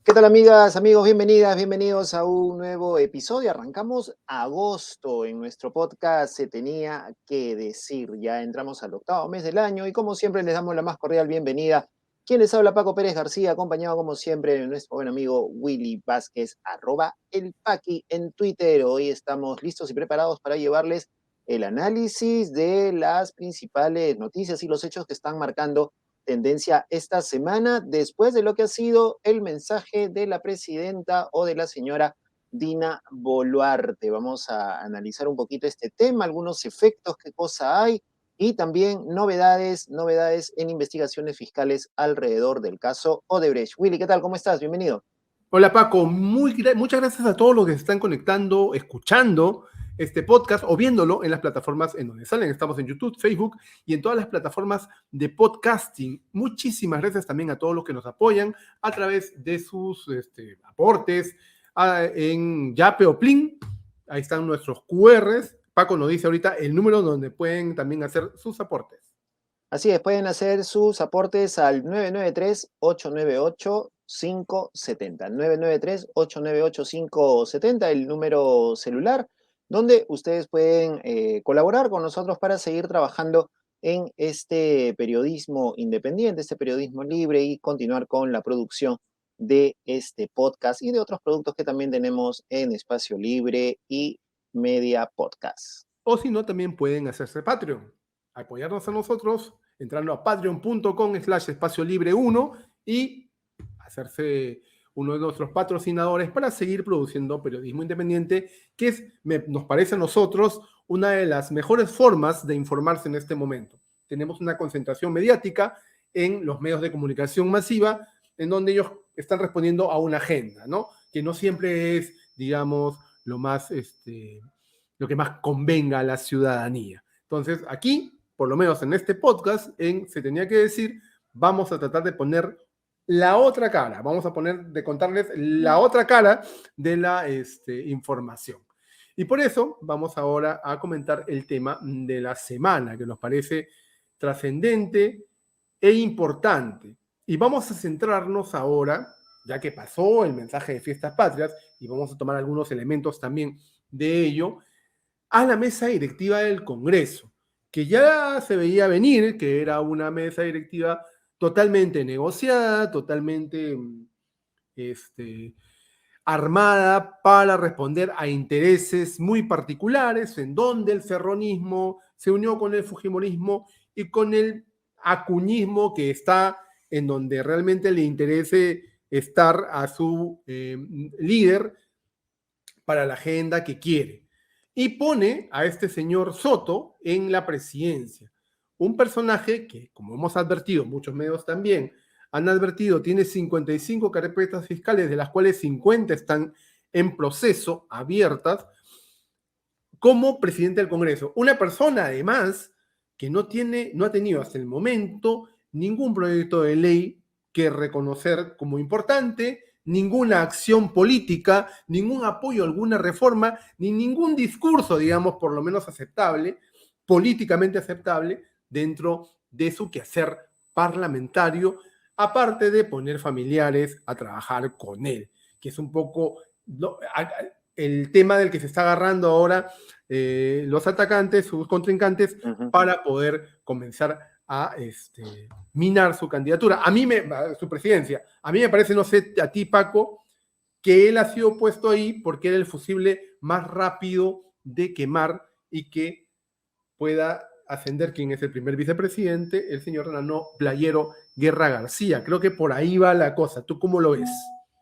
¿Qué tal, amigas, amigos? Bienvenidas, bienvenidos a un nuevo episodio. Arrancamos agosto en nuestro podcast Se Tenía que Decir. Ya entramos al octavo mes del año y como siempre les damos la más cordial bienvenida. Quien les habla, Paco Pérez García, acompañado como siempre de nuestro buen amigo Willy Vázquez, @elpaqui en Twitter. Hoy estamos listos y preparados para llevarles el análisis de las principales noticias y los hechos que están marcando tendencia esta semana después de lo que ha sido el mensaje de la presidenta o de la señora Dina Boluarte. Vamos a analizar un poquito este tema, algunos efectos, qué cosa hay y también novedades en investigaciones fiscales alrededor del caso Odebrecht. Willy, ¿qué tal? ¿Cómo estás? Bienvenido. Hola Paco, muchas gracias a todos los que se están conectando, escuchando este podcast o viéndolo en las plataformas en donde salen. Estamos en YouTube, Facebook y en todas las plataformas de podcasting. Muchísimas gracias también a todos los que nos apoyan a través de sus aportes en Yape o Plin. Ahí están nuestros QRs. Paco nos dice ahorita el número donde pueden también hacer sus aportes. Así es, pueden hacer sus aportes al 993-898-570. 993-898-570, el número celular, donde ustedes pueden colaborar con nosotros para seguir trabajando en este periodismo independiente, este periodismo libre y continuar con la producción de este podcast y de otros productos que también tenemos en Espacio Libre y Media Podcast. O si no, también pueden hacerse Patreon, apoyarnos a nosotros entrando a patreon.com/espacio libre 1 y hacerse uno de nuestros patrocinadores para seguir produciendo periodismo independiente, que nos parece a nosotros una de las mejores formas de informarse en este momento. Tenemos una concentración mediática en los medios de comunicación masiva, en donde ellos están respondiendo a una agenda, ¿no? Que no siempre es, digamos, lo que más convenga a la ciudadanía. Entonces, aquí, por lo menos en este podcast, Se Tenía que Decir, vamos a tratar de poner la otra cara, de contarles la otra cara de la información. Y por eso vamos ahora a comentar el tema de la semana, que nos parece trascendente e importante. Y vamos a centrarnos ahora, ya que pasó el mensaje de Fiestas Patrias, y vamos a tomar algunos elementos también de ello, a la mesa directiva del Congreso, que ya se veía venir, que era una mesa directiva totalmente negociada, totalmente armada para responder a intereses muy particulares, en donde el ferronismo se unió con el fujimorismo y con el acuñismo, que está en donde realmente le interese estar a su líder para la agenda que quiere. Y pone a este señor Soto en la presidencia. Un personaje que, como hemos advertido, muchos medios también han advertido, tiene 55 carpetas fiscales, de las cuales 50 están en proceso, abiertas, como presidente del Congreso. Una persona, además, que no ha tenido hasta el momento ningún proyecto de ley que reconocer como importante, ninguna acción política, ningún apoyo a alguna reforma, ni ningún discurso, digamos, por lo menos aceptable, políticamente aceptable, dentro de su quehacer parlamentario, aparte de poner familiares a trabajar con él, que es un poco el tema del que se está agarrando ahora los atacantes, sus contrincantes, para poder comenzar a minar su candidatura. Su presidencia. A mí me parece, no sé, a ti, Paco, que él ha sido puesto ahí porque era el fusible más rápido de quemar y que pueda ascender quien es el primer vicepresidente, el señor Nano Playero Guerra García. Creo que por ahí va la cosa. ¿Tú cómo lo ves?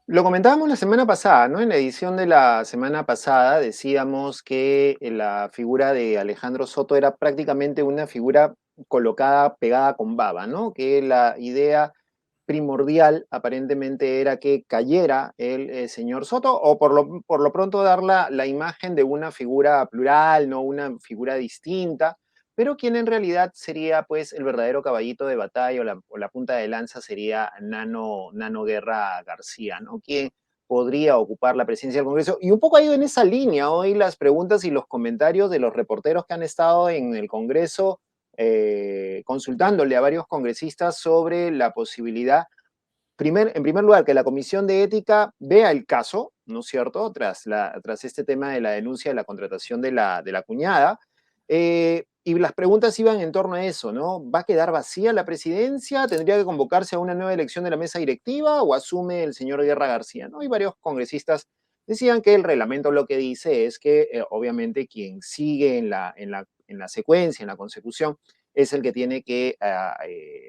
Lo comentábamos la semana pasada, ¿no? En la edición de la semana pasada decíamos que la figura de Alejandro Soto era prácticamente una figura colocada, pegada con baba, ¿no? Que la idea primordial aparentemente era que cayera el señor Soto o por lo pronto dar la imagen de una figura plural, no una figura distinta, pero quien en realidad sería pues el verdadero caballito de batalla o la punta de lanza sería Nano Guerra García, ¿no? Quien podría ocupar la presidencia del Congreso. Y un poco ha ido en esa línea hoy las preguntas y los comentarios de los reporteros que han estado en el Congreso consultándole a varios congresistas sobre la posibilidad en primer lugar, que la Comisión de Ética vea el caso, ¿no es cierto?, tras este tema de la denuncia de la contratación de la cuñada. Y las preguntas iban en torno a eso, ¿no? ¿Va a quedar vacía la presidencia? ¿Tendría que convocarse a una nueva elección de la mesa directiva o asume el señor Guerra García? ¿No? Y varios congresiss decían que el reglamento lo que dice es que obviamente quien sigue en la secuencia, en la consecución, es el que tiene que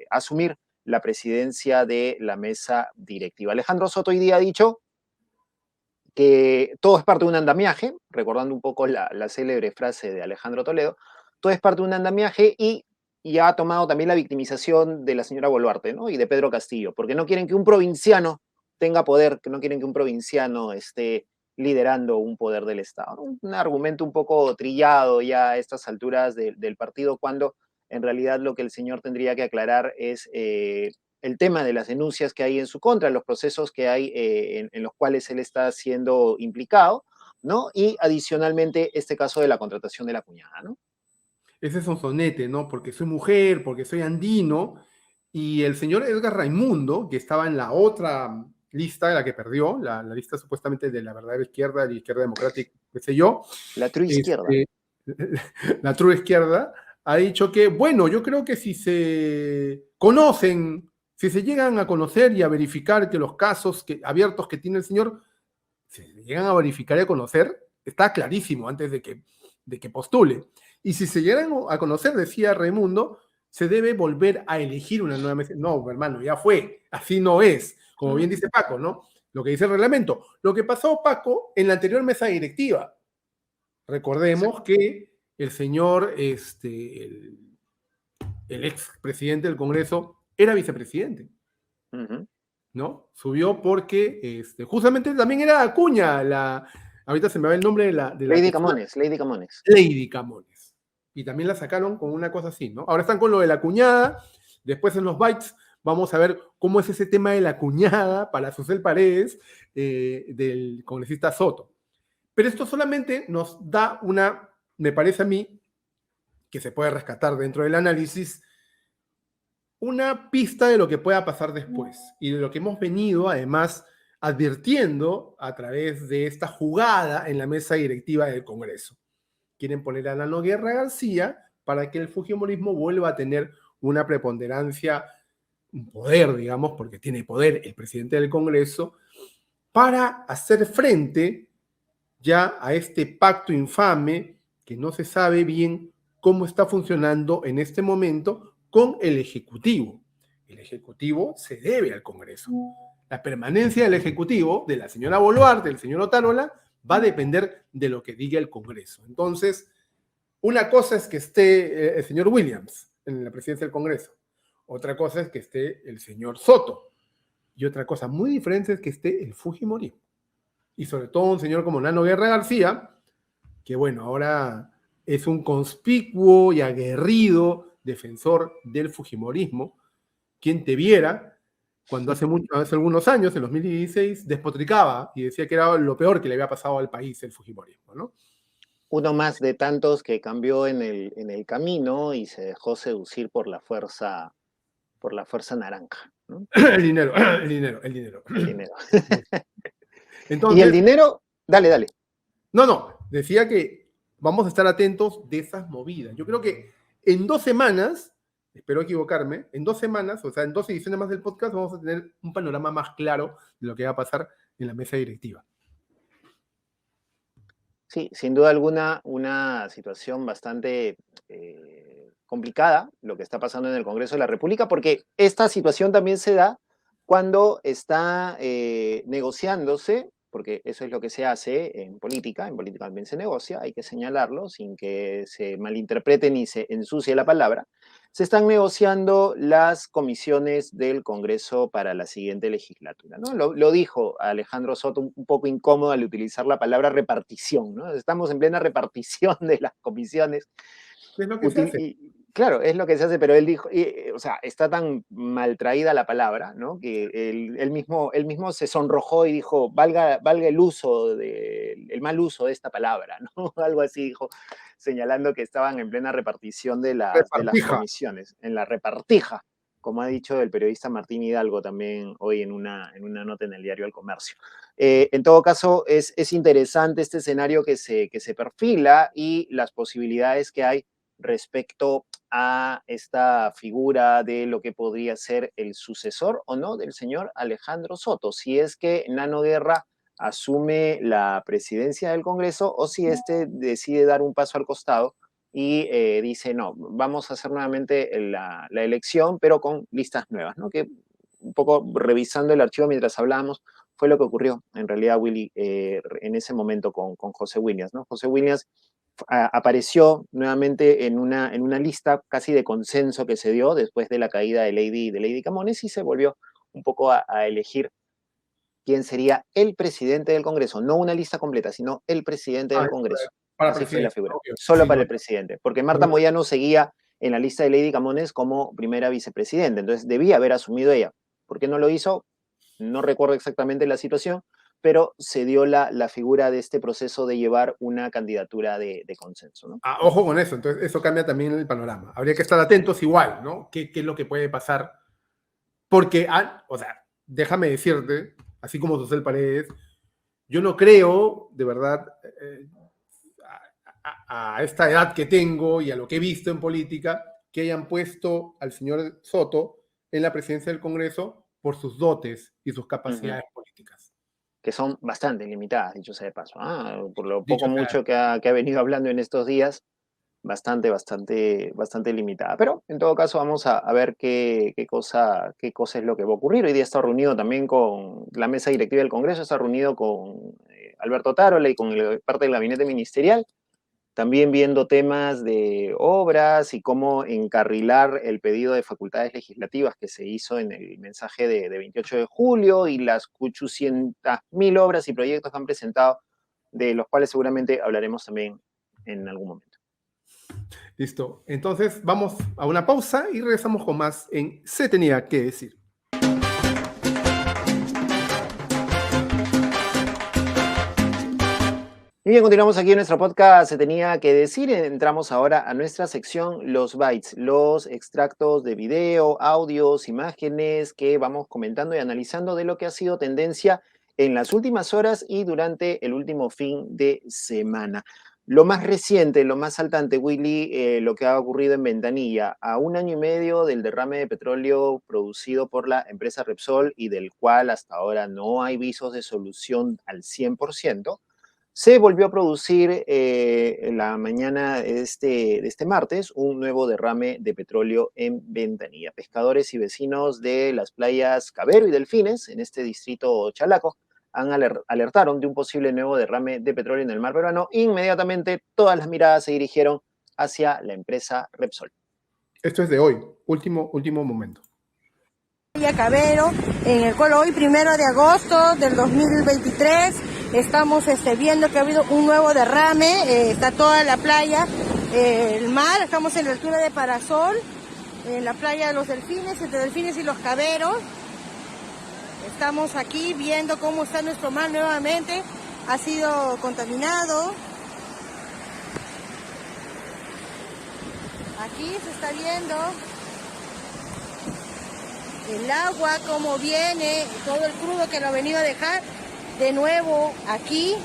asumir la presidencia de la mesa directiva. Alejandro Soto hoy día ha dicho que todo es parte de un andamiaje, recordando un poco la célebre frase de Alejandro Toledo, todo es parte de un andamiaje y ha tomado también la victimización de la señora Boluarte, ¿no? Y de Pedro Castillo, porque no quieren que un provinciano tenga poder, que no quieren que un provinciano esté liderando un poder del Estado, ¿no? Un argumento un poco trillado ya a estas alturas del partido, cuando en realidad lo que el señor tendría que aclarar es el tema de las denuncias que hay en su contra, los procesos que hay en los cuales él está siendo implicado, ¿no? Y adicionalmente este caso de la contratación de la cuñada, ¿no? Ese es un sonete, ¿no? Porque soy mujer, porque soy andino, y el señor Edgar Raimundo, que estaba en la otra lista, la que perdió, la lista supuestamente de la verdadera izquierda, la izquierda democrática, qué sé yo, La true izquierda. este, la true izquierda, ha dicho que, bueno, yo creo que si se conocen, si se llegan a conocer y a verificar que los casos abiertos que tiene el señor, se llegan a verificar y a conocer, está clarísimo antes de que postule. Y si se llegan a conocer, decía Raimundo, se debe volver a elegir una nueva mesa. No, hermano, ya fue, así no es, como bien dice Paco, ¿no? Lo que dice el reglamento. Lo que pasó, Paco, en la anterior mesa directiva. Recordemos que el señor, el ex presidente del Congreso, era vicepresidente. ¿No? Subió porque justamente también era Acuña, ahorita se me va el nombre de la Lady Camones, Lady Camones. Lady Camones. Y también la sacaron con una cosa así, ¿no? Ahora están con lo de la cuñada, después en los bytes vamos a ver cómo es ese tema de la cuñada para Susel Paredes del congresista Soto. Pero esto solamente nos da me parece a mí, que se puede rescatar dentro del análisis, una pista de lo que pueda pasar después y de lo que hemos venido además advirtiendo a través de esta jugada en la mesa directiva del Congreso. Quieren poner a Nano Guerra García para que el fujimorismo vuelva a tener una preponderancia, un poder, digamos, porque tiene poder el presidente del Congreso, para hacer frente ya a este pacto infame que no se sabe bien cómo está funcionando en este momento con el Ejecutivo. El Ejecutivo se debe al Congreso. La permanencia del Ejecutivo, de la señora Boluarte, del señor Otárola, va a depender de lo que diga el Congreso. Entonces, una cosa es que esté el señor Williams en la presidencia del Congreso. Otra cosa es que esté el señor Soto. Y otra cosa muy diferente es que esté el Fujimorismo. Y sobre todo un señor como Nano Guerra García, que bueno, ahora es un conspicuo y aguerrido defensor del fujimorismo. Quien te viera, cuando hace algunos años, en 2016, despotricaba y decía que era lo peor que le había pasado al país el fujimorismo, ¿no? Uno más de tantos que cambió en el camino y se dejó seducir por la fuerza naranja, ¿no? El dinero, el dinero, el dinero. El dinero. Entonces, y el dinero, dale. No, decía que vamos a estar atentos de esas movidas. Yo creo que en 2 semanas, espero equivocarme, en 2 semanas, o sea, en 2 ediciones más del podcast, vamos a tener un panorama más claro de lo que va a pasar en la mesa directiva. Sí, sin duda alguna, una situación bastante complicada lo que está pasando en el Congreso de la República, porque esta situación también se da cuando está negociándose, porque eso es lo que se hace en política también se negocia, hay que señalarlo sin que se malinterprete ni se ensucie la palabra. Se están negociando las comisiones del Congreso para la siguiente legislatura, ¿no? Lo dijo Alejandro Soto un poco incómodo al utilizar la palabra repartición, ¿no? Estamos en plena repartición de las comisiones. Es lo que se hace. Claro, es lo que se hace, pero él dijo, o sea, está tan mal traída la palabra, ¿no? Que él mismo se sonrojó y dijo, valga el mal uso de esta palabra, ¿no? Algo así dijo, señalando que estaban en plena repartición de las comisiones, en la repartija, como ha dicho el periodista Martín Hidalgo también hoy en una nota en el diario El Comercio. En todo caso, es interesante este escenario que se perfila y las posibilidades que hay respecto a esta figura de lo que podría ser el sucesor o no del señor Alejandro Soto, si es que Nano Guerra asume la presidencia del Congreso o si este decide dar un paso al costado y dice, no, vamos a hacer nuevamente la elección, pero con listas nuevas, ¿no? Que un poco revisando el archivo mientras hablábamos, fue lo que ocurrió en realidad, Willy, en ese momento con José Williams, ¿no? José Williams apareció nuevamente en una lista casi de consenso que se dio después de la caída de Lady Camones y se volvió un poco a elegir quién sería el presidente del Congreso, no una lista completa, sino el presidente del Congreso. Para Así fue la presidente. figura, Okay. solo Sí, para no, el presidente, porque Marta Moyano seguía en la lista de Lady Camones como primera vicepresidenta, entonces debía haber asumido ella. ¿Por qué no lo hizo? No recuerdo exactamente la situación, pero se dio la figura de este proceso de llevar una candidatura de consenso, ¿no? ojo con eso, entonces eso cambia también el panorama. Habría que estar atentos igual, ¿no? ¿Qué es lo que puede pasar? Porque, o sea, déjame decirte, así como Susel Paredes, yo no creo, de verdad, a esta edad que tengo y a lo que he visto en política, que hayan puesto al señor Soto en la presidencia del Congreso por sus dotes y sus capacidades políticas. Que son bastante limitadas, dicho sea de paso. Por lo poco Dicho sea, mucho que ha venido hablando en estos días, bastante limitada. Pero en todo caso vamos a ver qué cosa es lo que va a ocurrir. Hoy día está reunido también con la mesa directiva del Congreso, está reunido con Alberto Tarola y con parte del gabinete ministerial, también viendo temas de obras y cómo encarrilar el pedido de facultades legislativas que se hizo en el mensaje de 28 de julio y las 800.000 obras y proyectos que han presentado, de los cuales seguramente hablaremos también en algún momento. listo. Entonces vamos a una pausa y regresamos con más en Se Tenía que Decir. Y bien, continuamos aquí en nuestro podcast Se Tenía que Decir. Entramos ahora a nuestra sección Los Bytes, los extractos de video, audios, imágenes que vamos comentando y analizando de lo que ha sido tendencia en las últimas horas y durante el último fin de semana. Lo más reciente, lo más saltante, Willy, lo que ha ocurrido en Ventanilla, a 1 año y medio del derrame de petróleo producido por la empresa Repsol y del cual hasta ahora no hay visos de solución al 100%. Se volvió a producir en la mañana de este martes un nuevo derrame de petróleo en Ventanilla. Pescadores y vecinos de las playas Cabero y Delfines, en este distrito Chalaco, alertaron de un posible nuevo derrame de petróleo en el mar peruano. Inmediatamente todas las miradas se dirigieron hacia la empresa Repsol. Esto es de hoy, último momento. Cabero, en el cual hoy, 1 de agosto del 2023, estamos viendo que ha habido un nuevo derrame, está toda la playa, el mar, estamos en la altura de Parasol, en la playa de los Delfines, entre Delfines y los Caberos. Estamos aquí viendo cómo está nuestro mar nuevamente, ha sido contaminado. Aquí se está viendo el agua, cómo viene, todo el crudo que lo ha venido a dejar. De nuevo aquí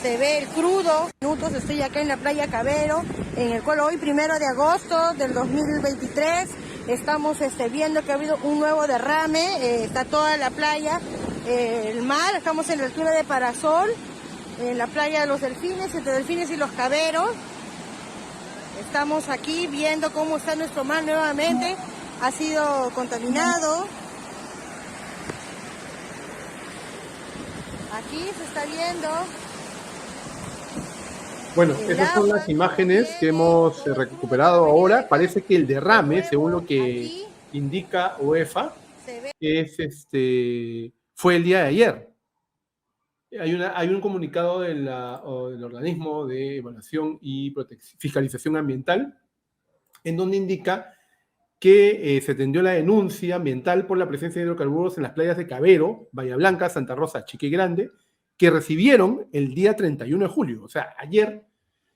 se ve el crudo. Estoy acá en la playa Cabero, en el cual hoy, 1 de agosto del 2023, estamos viendo que ha habido un nuevo derrame, está toda la playa, el mar, estamos en la altura de Parasol, en la playa de los Delfines, entre Delfines y los Caberos. Estamos aquí viendo cómo está nuestro mar nuevamente, ha sido contaminado. Aquí se está viendo. Bueno, esas son las imágenes que hemos recuperado ahora. Parece que el derrame, según lo que indica UEFA, fue el día de ayer. Hay un comunicado del organismo de evaluación y fiscalización ambiental en donde indica que se tendió la denuncia ambiental por la presencia de hidrocarburos en las playas de Cabero, Bahía Blanca, Santa Rosa, Chique Grande, que recibieron el día 31 de julio, o sea, ayer,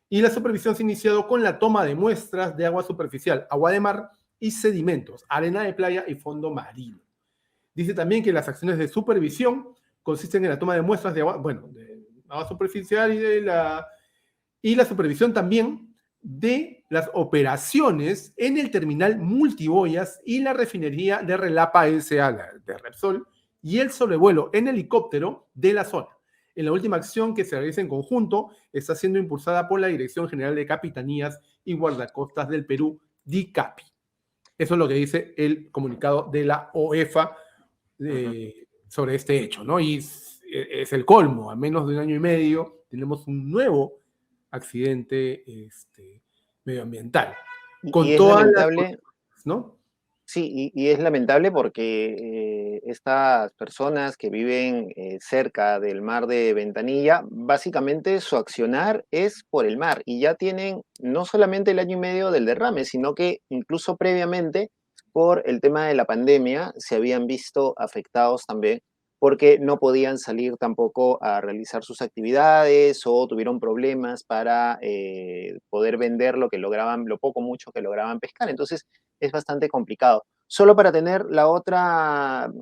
y la supervisión se ha iniciado con la toma de muestras de agua superficial, agua de mar y sedimentos, arena de playa y fondo marino. Dice también que las acciones de supervisión consisten en la toma de muestras de agua, bueno, de agua superficial y la supervisión también de las operaciones en el terminal multiboyas y la refinería de Relapa S.A. de Repsol y el sobrevuelo en helicóptero de la zona. En la última acción que se realiza en conjunto está siendo impulsada por la Dirección General de Capitanías y Guardacostas del Perú, DICAPI. Eso es lo que dice el comunicado de la OEFA sobre este hecho, ¿no? Y es el colmo, a menos de un año y medio tenemos un nuevo accidente medioambiental. Con Y es todas lamentable, ¿no? sí, y es lamentable porque estas personas que viven cerca del mar de Ventanilla, básicamente su accionar es por el mar y ya tienen no solamente el año y medio del derrame, sino que incluso previamente por el tema de la pandemia se habían visto afectados también porque no podían salir tampoco a realizar sus actividades o tuvieron problemas para poder vender lo que lograban, lo poco mucho que lograban pescar. Entonces, es bastante complicado. Solo para tener la otra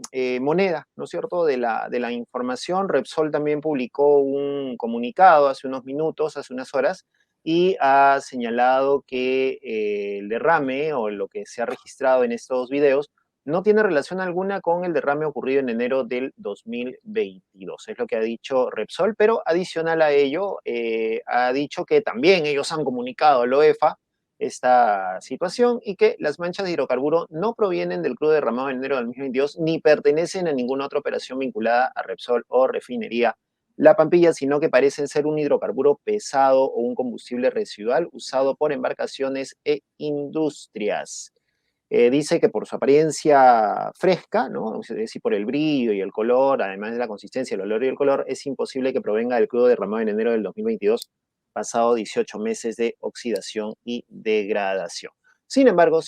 moneda, ¿no es cierto?, de la información, Repsol también publicó un comunicado hace unos minutos, hace unas horas, y ha señalado que el derrame o lo que se ha registrado en estos videos no tiene relación alguna con el derrame ocurrido en enero del 2022. Es lo que ha dicho Repsol, pero adicional a ello, ha dicho que también ellos han comunicado a la OEFA esta situación y que las manchas de hidrocarburo no provienen del crudo derramado en enero del 2022 ni pertenecen a ninguna otra operación vinculada a Repsol o refinería La Pampilla, sino que parecen ser un hidrocarburo pesado o un combustible residual usado por embarcaciones e industrias. Dice que por su apariencia fresca, ¿no? Es decir, por el brillo y el color, además de la consistencia, el olor y el color, es imposible que provenga del crudo derramado en enero del 2022, pasado 18 meses de oxidación y degradación. Sin embargo,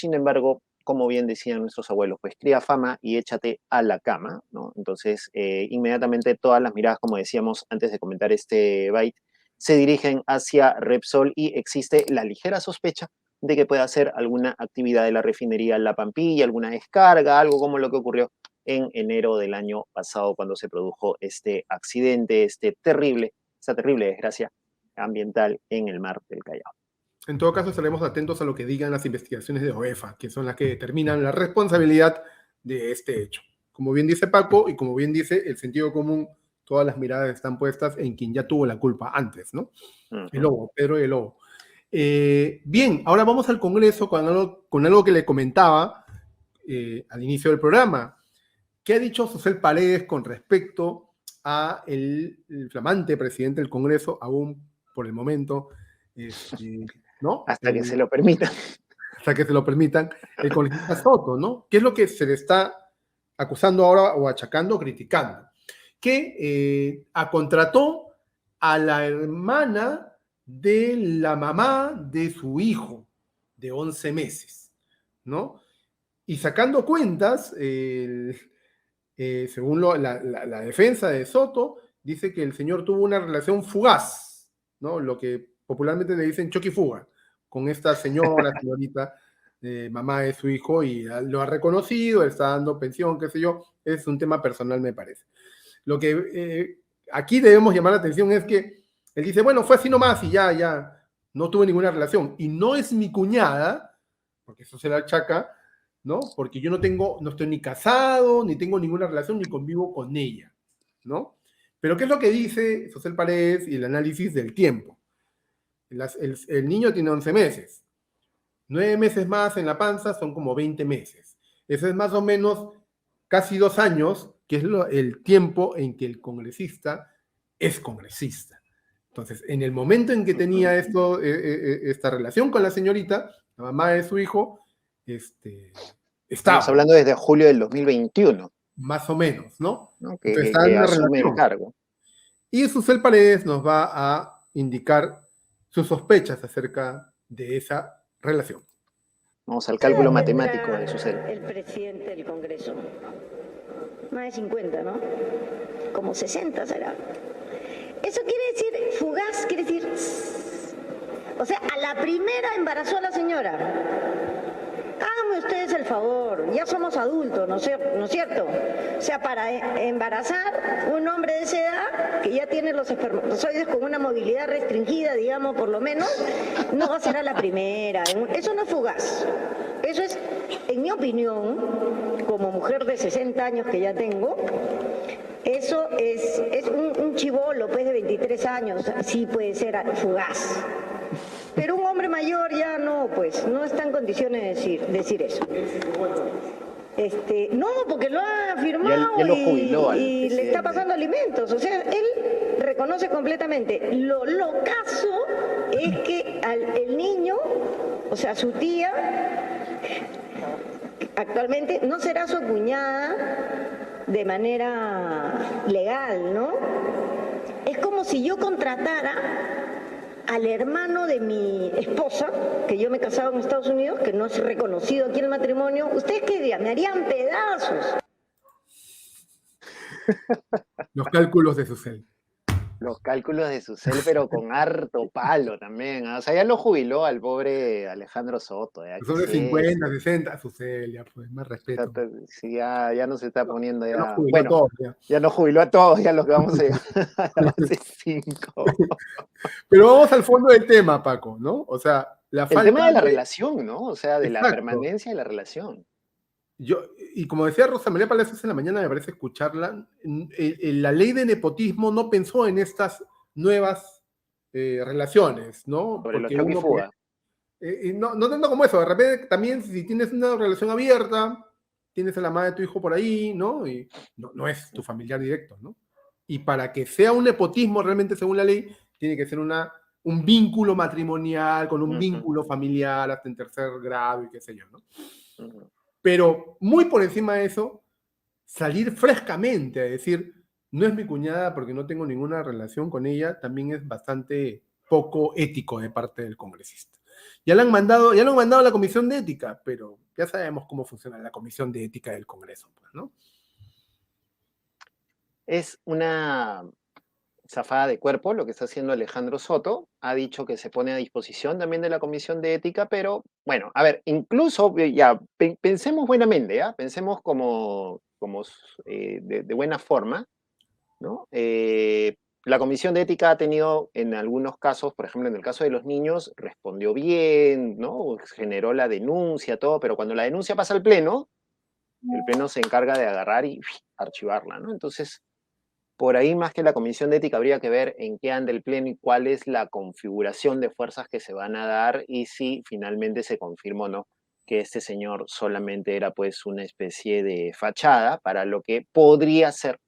como bien decían nuestros abuelos, pues cría fama y échate a la cama, ¿no? Entonces, inmediatamente todas las miradas, como decíamos antes de comentar este byte, se dirigen hacia Repsol y existe la ligera sospecha de que pueda hacer alguna actividad de la refinería La Pampilla, alguna descarga, algo como lo que ocurrió en enero del año pasado cuando se produjo este accidente, esta terrible desgracia ambiental en el mar del Callao. En todo caso, estaremos atentos a lo que digan las investigaciones de OEFA, que son las que determinan la responsabilidad de este hecho. Como bien dice Paco y como bien dice el sentido común, todas las miradas están puestas en quien ya tuvo la culpa antes, ¿no? El lobo, Pedro el Lobo. Bien, ahora vamos al Congreso con algo que le comentaba al inicio del programa. ¿Qué ha dicho Susel Paredes con respecto a el flamante presidente del Congreso, aún por el momento, ¿no? Hasta que se lo permitan. Hasta que se lo permitan, el congresista Soto, ¿no? ¿Qué es lo que se le está acusando ahora o achacando o criticando? Que contrató a la hermana de la mamá de su hijo de 11 meses, ¿no? Y sacando cuentas, según la defensa de Soto, dice que el señor tuvo una relación fugaz, ¿no? Lo que popularmente le dicen choque y fuga, con esta señorita, mamá de su hijo, y lo ha reconocido, está dando pensión, qué sé yo, es un tema personal, me parece. Lo que aquí debemos llamar la atención es que él dice, bueno, fue así nomás y ya, no tuve ninguna relación. Y no es mi cuñada, porque eso se la achaca, ¿no? Porque yo no estoy ni casado, ni tengo ninguna relación, ni convivo con ella, ¿no? Pero ¿qué es lo que dice Susel Paredes y el análisis del tiempo? El niño tiene 11 meses. 9 meses más en la panza son como 20 meses. Eso es más o menos casi 2 años, que es el tiempo en que el congresista es congresista. Entonces, en el momento en que tenía esta relación con la señorita, la mamá de su hijo, estaba. Estamos hablando desde julio del 2021. Más o menos, ¿no? Que, entonces, que asume el cargo. Y Susel Paredes nos va a indicar sus sospechas acerca de esa relación. Vamos al cálculo matemático de Susel. El presidente del Congreso. Más de 50, ¿no? Como 60 será. Eso quiere decir, fugaz, quiere decir... O sea, a la primera embarazó a la señora. Háganme ustedes favor, ya somos adultos, ¿no es cierto? O sea, para embarazar un hombre de esa edad, que ya tiene los espermatozoides con una movilidad restringida, digamos, por lo menos, no va a ser a la primera. Eso no es fugaz. Eso es, en mi opinión, como mujer de 60 años que ya tengo, eso es un chibolo, pues, de 23 años, sí puede ser fugaz. Pero un hombre mayor ya no, pues, no está en condiciones de decir eso. No, porque lo ha firmado ya lo jubiló y le está pasando alimentos. O sea, él reconoce completamente. Lo caso es que el niño, o sea, su tía, actualmente no será su cuñada de manera legal, ¿no? Es como si yo contratara al hermano de mi esposa, que yo me he casado en Estados Unidos, que no es reconocido aquí el matrimonio. ¿Ustedes qué dirían? Me harían pedazos. Los cálculos de Susel. Los cálculos de Susel, pero con harto palo también. O sea, ya lo jubiló al pobre Alejandro Soto. Son de 50, 60, Susel, ya pues, más respeto. Sí, ya no se está poniendo ya. Ya nos jubiló a todos, ya nos jubiló a todos, ya los que vamos a llegar a la fase 5. Pero vamos al fondo del tema, Paco, ¿no? O sea, el tema de la relación, ¿no? O sea, de Exacto. la permanencia de la relación. Y como decía Rosa María Palacios en la mañana, me parece escucharla, la ley de nepotismo no pensó en estas nuevas relaciones, ¿no? Sobre los choque y fuga. No tanto como eso, de repente también si tienes una relación abierta, tienes a la madre de tu hijo por ahí, ¿no? Y no es tu familiar directo, ¿no? Y para que sea un nepotismo realmente según la ley, tiene que ser un vínculo matrimonial, con un vínculo familiar hasta en tercer grado y qué sé yo, ¿no? Pero muy por encima de eso, salir frescamente a decir, no es mi cuñada porque no tengo ninguna relación con ella, también es bastante poco ético de parte del congresista. Ya lo han mandado a la Comisión de Ética, pero ya sabemos cómo funciona la Comisión de Ética del Congreso, pues, ¿no? Es una zafada de cuerpo lo que está haciendo Alejandro Soto. Ha dicho que se pone a disposición también de la Comisión de Ética, pero bueno, a ver, incluso ya pensemos buenamente, ¿ya? Pensemos como de buena forma, ¿no? La Comisión de Ética ha tenido en algunos casos, por ejemplo, en el caso de los niños, respondió bien, ¿no? Generó la denuncia, todo, pero cuando la denuncia pasa al Pleno, el Pleno se encarga de agarrar y archivarla, ¿no? Entonces, por ahí más que la Comisión de Ética habría que ver en qué anda el Pleno y cuál es la configuración de fuerzas que se van a dar y si finalmente se confirma o no que este señor solamente era pues una especie de fachada para lo que podría ser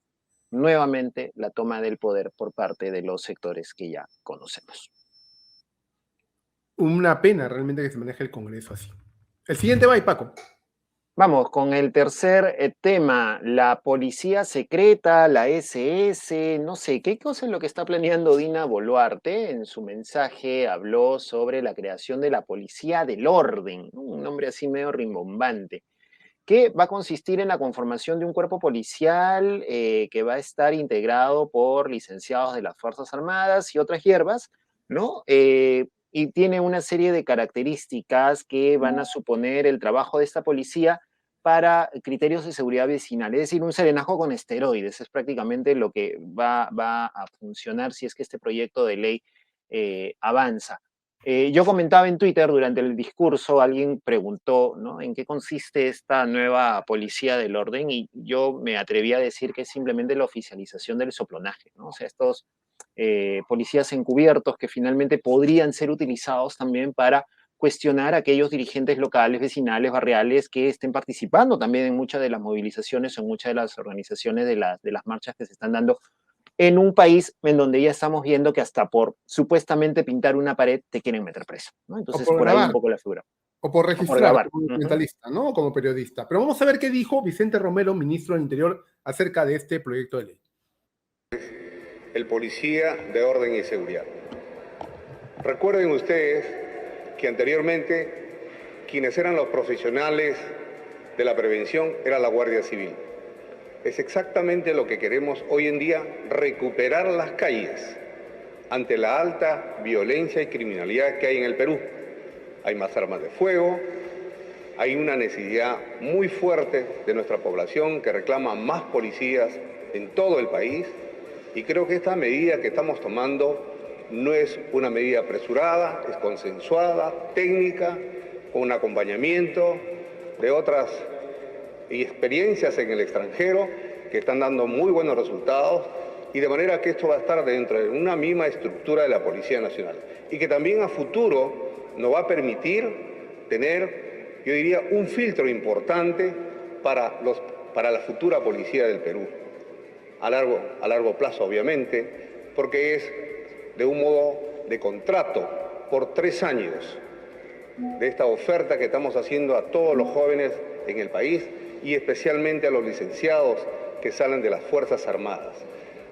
nuevamente la toma del poder por parte de los sectores que ya conocemos. Una pena realmente que se maneje el Congreso así. El siguiente va, y Paco. Vamos con el tercer tema, la policía secreta, la SS, no sé, ¿qué cosa es lo que está planeando Dina Boluarte? En su mensaje habló sobre la creación de la policía del orden, ¿no? Un nombre así medio rimbombante, que va a consistir en la conformación de un cuerpo policial que va a estar integrado por licenciados de las Fuerzas Armadas y otras hierbas, ¿no? Y tiene una serie de características que van a suponer el trabajo de esta policía para criterios de seguridad vecinal, es decir, un serenazgo con esteroides, es prácticamente lo que va a funcionar si es que este proyecto de ley avanza. Yo comentaba en Twitter durante el discurso, alguien preguntó, ¿no?, en qué consiste esta nueva policía del orden, y yo me atreví a decir que es simplemente la oficialización del soplonaje, ¿no? O sea, estos policías encubiertos que finalmente podrían ser utilizados también para cuestionar a aquellos dirigentes locales, vecinales, barriales que estén participando también en muchas de las movilizaciones o en muchas de las organizaciones de las marchas que se están dando en un país en donde ya estamos viendo que hasta por supuestamente pintar una pared te quieren meter preso, ¿no? Entonces, por ahí un poco la figura. O por registrar como documentalista, ¿no? Como periodista. Pero vamos a ver qué dijo Vicente Romero, ministro del Interior, acerca de este proyecto de ley. El policía de orden y seguridad. Recuerden ustedes que anteriormente quienes eran los profesionales de la prevención era la Guardia Civil. Es exactamente lo que queremos hoy en día, recuperar las calles ante la alta violencia y criminalidad que hay en el Perú. Hay más armas de fuego, hay una necesidad muy fuerte de nuestra población que reclama más policías en todo el país, y creo que esta medida que estamos tomando no es una medida apresurada, es consensuada, técnica, con un acompañamiento de otras experiencias en el extranjero que están dando muy buenos resultados, y de manera que esto va a estar dentro de una misma estructura de la Policía Nacional y que también a futuro nos va a permitir tener, yo diría, un filtro importante para la futura policía del Perú, a largo plazo obviamente, porque es de un modo de contrato por 3 años de esta oferta que estamos haciendo a todos los jóvenes en el país y especialmente a los licenciados que salen de las Fuerzas Armadas.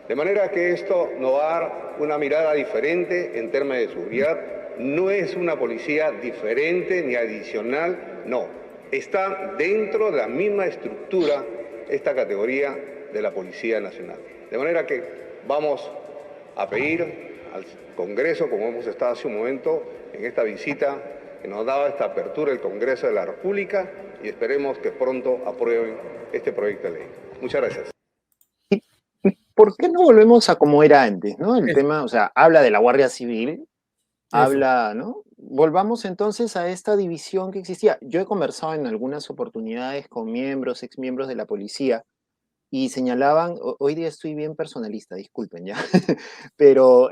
De manera que esto nos va a dar una mirada diferente en temas de seguridad. No es una policía diferente ni adicional, no. Está dentro de la misma estructura esta categoría de la Policía Nacional. De manera que vamos a pedir al Congreso, como hemos estado hace un momento, en esta visita que nos daba esta apertura el Congreso de la República, y esperemos que pronto aprueben este proyecto de ley. Muchas gracias. ¿Por qué no volvemos a como era antes, ¿no? El tema, o sea, habla de la Guardia Civil, habla, ¿no? Volvamos entonces a esta división que existía. Yo he conversado en algunas oportunidades con miembros, exmiembros de la policía, y señalaban, hoy día estoy bien personalista, disculpen ya, pero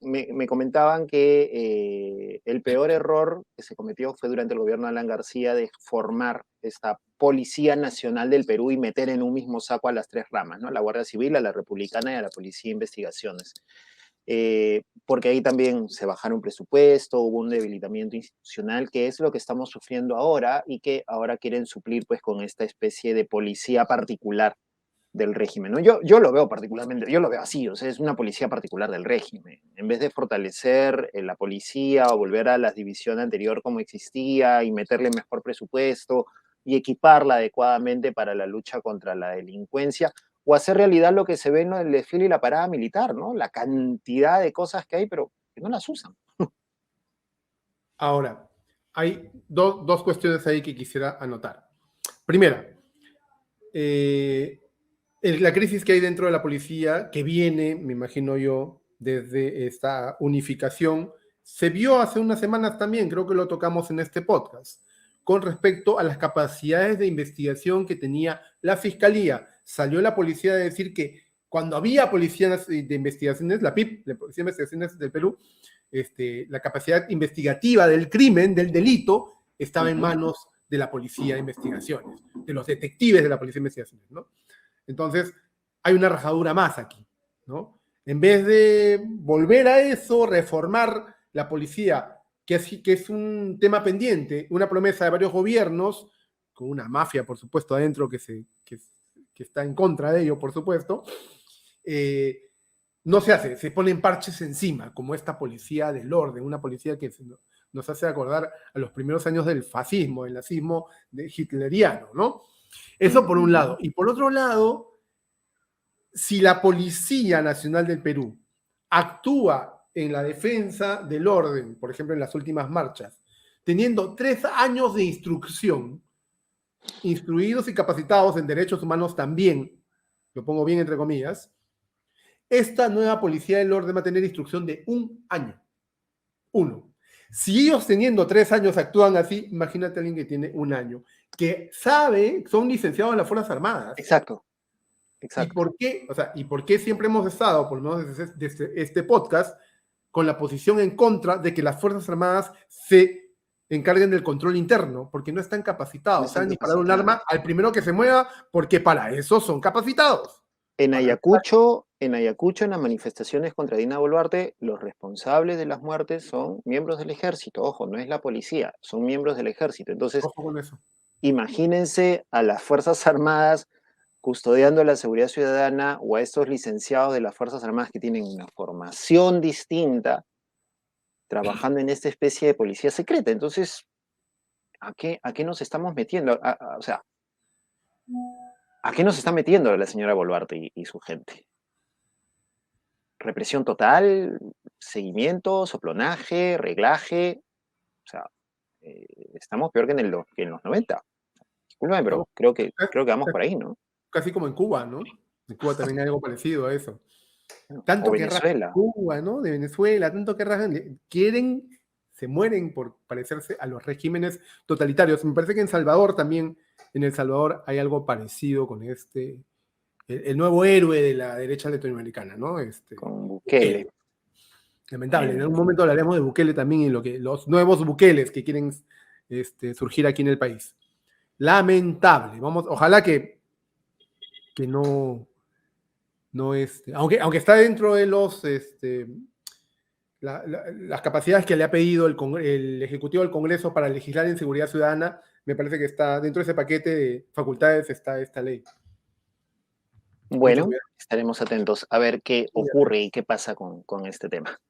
me comentaban que el peor error que se cometió fue durante el gobierno de Alan García de formar esta Policía Nacional del Perú y meter en un mismo saco a las 3 ramas, ¿no? A la Guardia Civil, a la Republicana y a la Policía de Investigaciones. Porque ahí también se bajaron presupuesto, hubo un debilitamiento institucional, que es lo que estamos sufriendo ahora y que ahora quieren suplir pues con esta especie de policía particular del régimen, ¿no? Yo lo veo particularmente, yo lo veo así, o sea, es una policía particular del régimen. En vez de fortalecer la policía o volver a la división anterior como existía y meterle mejor presupuesto y equiparla adecuadamente para la lucha contra la delincuencia, o hacer realidad lo que se ve en el desfile y la parada militar, ¿no? La cantidad de cosas que hay, pero que no las usan. Ahora, hay dos cuestiones ahí que quisiera anotar. Primera, la crisis que hay dentro de la policía, que viene, me imagino yo, desde esta unificación, se vio hace unas semanas también, creo que lo tocamos en este podcast, con respecto a las capacidades de investigación que tenía la Fiscalía. Salió la policía a decir que cuando había policías de investigaciones, la PIP, la Policía de Investigaciones del Perú, la capacidad investigativa del crimen, del delito, estaba en manos de la Policía de Investigaciones, de los detectives de la Policía de Investigaciones, ¿no? Entonces, hay una rajadura más aquí, ¿no? En vez de volver a eso, reformar la policía, que es un tema pendiente, una promesa de varios gobiernos, con una mafia, por supuesto, adentro que está en contra de ello, por supuesto, no se hace, se ponen parches encima, como esta policía del orden, una policía que nos hace acordar a los primeros años del fascismo, el nazismo hitleriano, ¿no? Eso por un lado. Y por otro lado, si la Policía Nacional del Perú actúa en la defensa del orden, por ejemplo, en las últimas marchas, teniendo 3 años de instrucción, instruidos y capacitados en derechos humanos también, lo pongo bien entre comillas, esta nueva Policía del Orden va a tener instrucción de 1 año. 1. Si ellos teniendo 3 años actúan así, imagínate a alguien que tiene 1 año, que sabe, son licenciados en las Fuerzas Armadas. Exacto. ¿Y por qué? O sea, ¿y por qué siempre hemos estado, por lo menos desde este podcast, con la posición en contra de que las Fuerzas Armadas se encarguen del control interno? Porque no están capacitados. Saben disparar un arma al primero que se mueva, porque para eso son capacitados. En Ayacucho, en las manifestaciones contra Dina Boluarte, los responsables de las muertes son miembros del ejército. Ojo, no es la policía, son miembros del ejército. Entonces, ojo con eso. Imagínense a las Fuerzas Armadas custodiando la seguridad ciudadana o a estos licenciados de las Fuerzas Armadas que tienen una formación distinta, trabajando en esta especie de policía secreta. Entonces, ¿a qué nos estamos metiendo? O sea, ¿a qué nos está metiendo la señora Boluarte y su gente? ¿Represión total? ¿Seguimiento? ¿Soplonaje? ¿Reglaje? O sea, estamos peor que que en los 90. Discúlpame, pero Estamos creo que vamos por ahí, ¿no? casi como en Cuba, ¿no? En Cuba también hay algo parecido a eso. Bueno, o Tanto que rajan Venezuela. Cuba, ¿no? De Venezuela, tanto que rajan, quieren, se mueren por parecerse a los regímenes totalitarios. Me parece que en Salvador también, en El Salvador hay algo parecido con el nuevo héroe de la derecha latinoamericana, ¿no? Con Bukele. Bukele. Lamentable. En Bueno, algún momento hablaremos de Bukele también y los nuevos Bukeles que quieren surgir aquí en el país. Lamentable. Ojalá que no, aunque está dentro de las capacidades que le ha pedido el Ejecutivo del Congreso para legislar en seguridad ciudadana, me parece que está dentro de ese paquete de facultades está esta ley. Mucho bueno, cuidado. estaremos atentos a ver qué ocurre y qué pasa con este tema.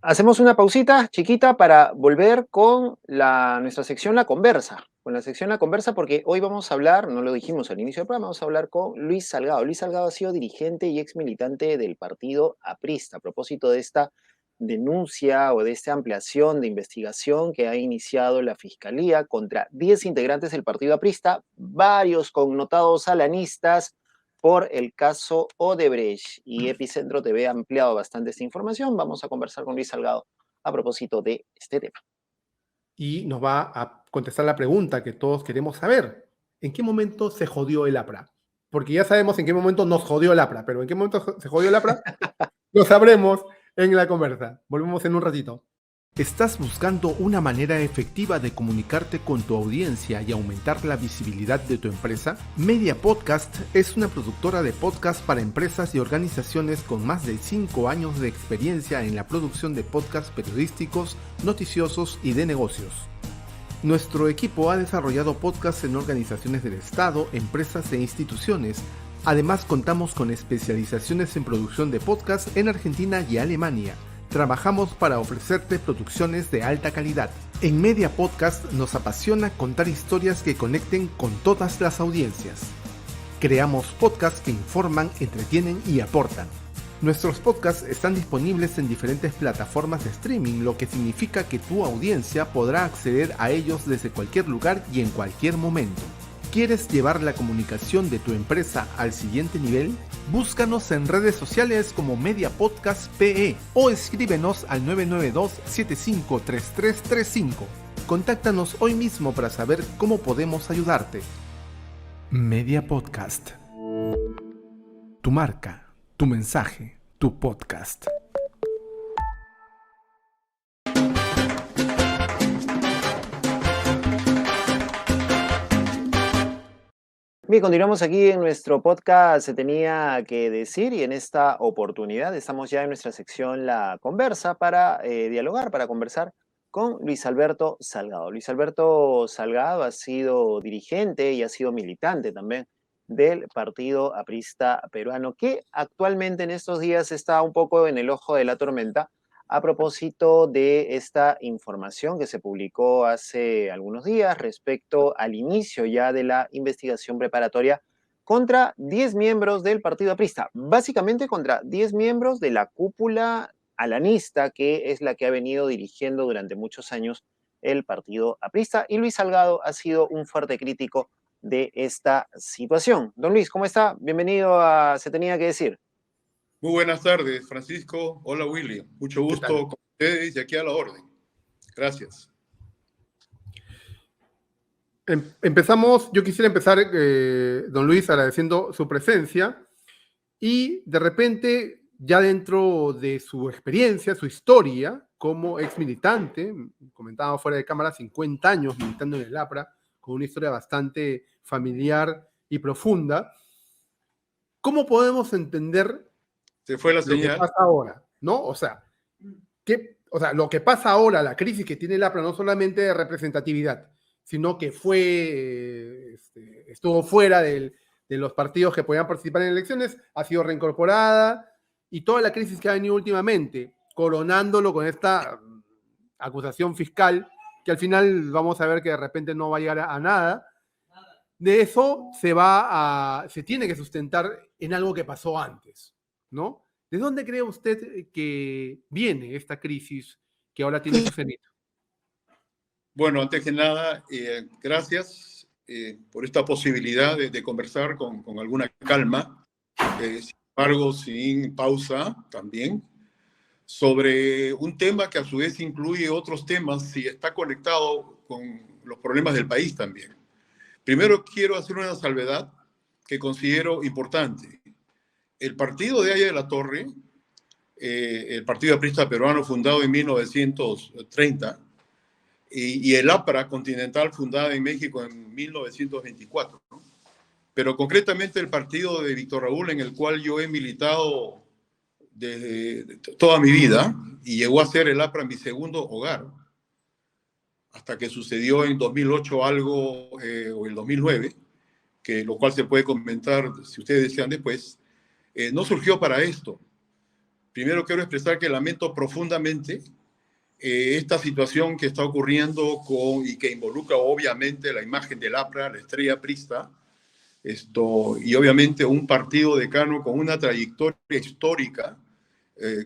Hacemos una pausita chiquita para volver con nuestra sección La Conversa. Con la sección La Conversa, porque hoy vamos a hablar, no lo dijimos al inicio del programa, vamos a hablar con Luis Salgado. Luis Salgado ha sido dirigente y ex militante del partido Aprista. A propósito de esta denuncia o de esta ampliación de investigación que ha iniciado la Fiscalía contra 10 integrantes del partido Aprista, varios connotados alanistas, por el caso Odebrecht, y Epicentro TV ha ampliado bastante esta información. Vamos a conversar con Luis Salgado a propósito de este tema. Y nos va a contestar la pregunta que todos queremos saber. ¿En qué momento se jodió el APRA? Porque ya sabemos en qué momento nos jodió el APRA, pero ¿en qué momento se jodió el APRA? Lo sabremos en la conversa. Volvemos en un ratito. ¿Estás buscando una manera efectiva de comunicarte con tu audiencia y aumentar la visibilidad de tu empresa? Media Podcast es una productora de podcast para empresas y organizaciones con más de 5 años de experiencia en la producción de podcasts periodísticos, noticiosos y de negocios. Nuestro equipo ha desarrollado podcasts en organizaciones del Estado, empresas e instituciones. Además, contamos con especializaciones en producción de podcasts en Argentina y Alemania. Trabajamos para ofrecerte producciones de alta calidad. En Media Podcast nos apasiona contar historias que conecten con todas las audiencias. Creamos podcasts que informan, entretienen y aportan. Nuestros podcasts están disponibles en diferentes plataformas de streaming, lo que significa que tu audiencia podrá acceder a ellos desde cualquier lugar y en cualquier momento. ¿Quieres llevar la comunicación de tu empresa al siguiente nivel? Búscanos en redes sociales como Media Podcast PE o escríbenos al 992-753335. Contáctanos hoy mismo para saber cómo podemos ayudarte. Media Podcast. Tu marca, tu mensaje, tu podcast. Bien, continuamos aquí en nuestro podcast Se Tenía que Decir, y en esta oportunidad estamos ya en nuestra sección La Conversa para dialogar, para conversar con Luis Alberto Salgado. Luis Alberto Salgado ha sido dirigente y ha sido militante también del Partido Aprista Peruano, que actualmente en estos días está un poco en el ojo de la tormenta a propósito de esta información que se publicó hace algunos días respecto al inicio ya de la investigación preparatoria contra 10 miembros del Partido Aprista, básicamente contra 10 miembros de la cúpula alanista, que es la que ha venido dirigiendo durante muchos años el Partido Aprista, y Luis Salgado ha sido un fuerte crítico de esta situación. Don Luis, ¿cómo está? Bienvenido a Se Tenía que Decir. Muy buenas tardes, Francisco. Hola, Willy. Mucho gusto con ustedes y aquí a la orden. Gracias. Empezamos, yo quisiera empezar, don Luis, agradeciendo su presencia y de repente, ya dentro de su experiencia, su historia como ex militante, comentaba fuera de cámara, 50 años militando en el APRA, con una historia bastante familiar y profunda, ¿cómo podemos entender Se fue la lo que señal. pasa ahora? ¿No? O sea, lo que pasa ahora, la crisis que tiene el APRA, no solamente de representatividad, sino que estuvo fuera de los partidos que podían participar en elecciones, ha sido reincorporada, y toda la crisis que ha venido últimamente, coronándolo con esta acusación fiscal, que al final vamos a ver que de repente no va a llegar a nada. De eso se tiene que sustentar en algo que pasó antes, ¿no? ¿De dónde cree usted que viene esta crisis que ahora tiene su cenit? Bueno, antes que nada, gracias por esta posibilidad de conversar con alguna calma, sin embargo, sin pausa también, sobre un tema que a su vez incluye otros temas y está conectado con los problemas del país también. Primero quiero hacer una salvedad que considero importante. El partido de Haya de la Torre, el Partido Aprista Peruano fundado en 1930, y el APRA Continental fundada en México en 1924, ¿no? Pero concretamente el partido de Víctor Raúl, en el cual yo he militado desde toda mi vida, y llegó a ser el APRA mi segundo hogar, hasta que sucedió en 2008 algo, o el 2009, que lo cual se puede comentar si ustedes desean después, no surgió para esto. Primero quiero expresar que lamento profundamente esta situación que está ocurriendo y que involucra obviamente la imagen del APRA, la estrella aprista, y obviamente un partido decano con una trayectoria histórica,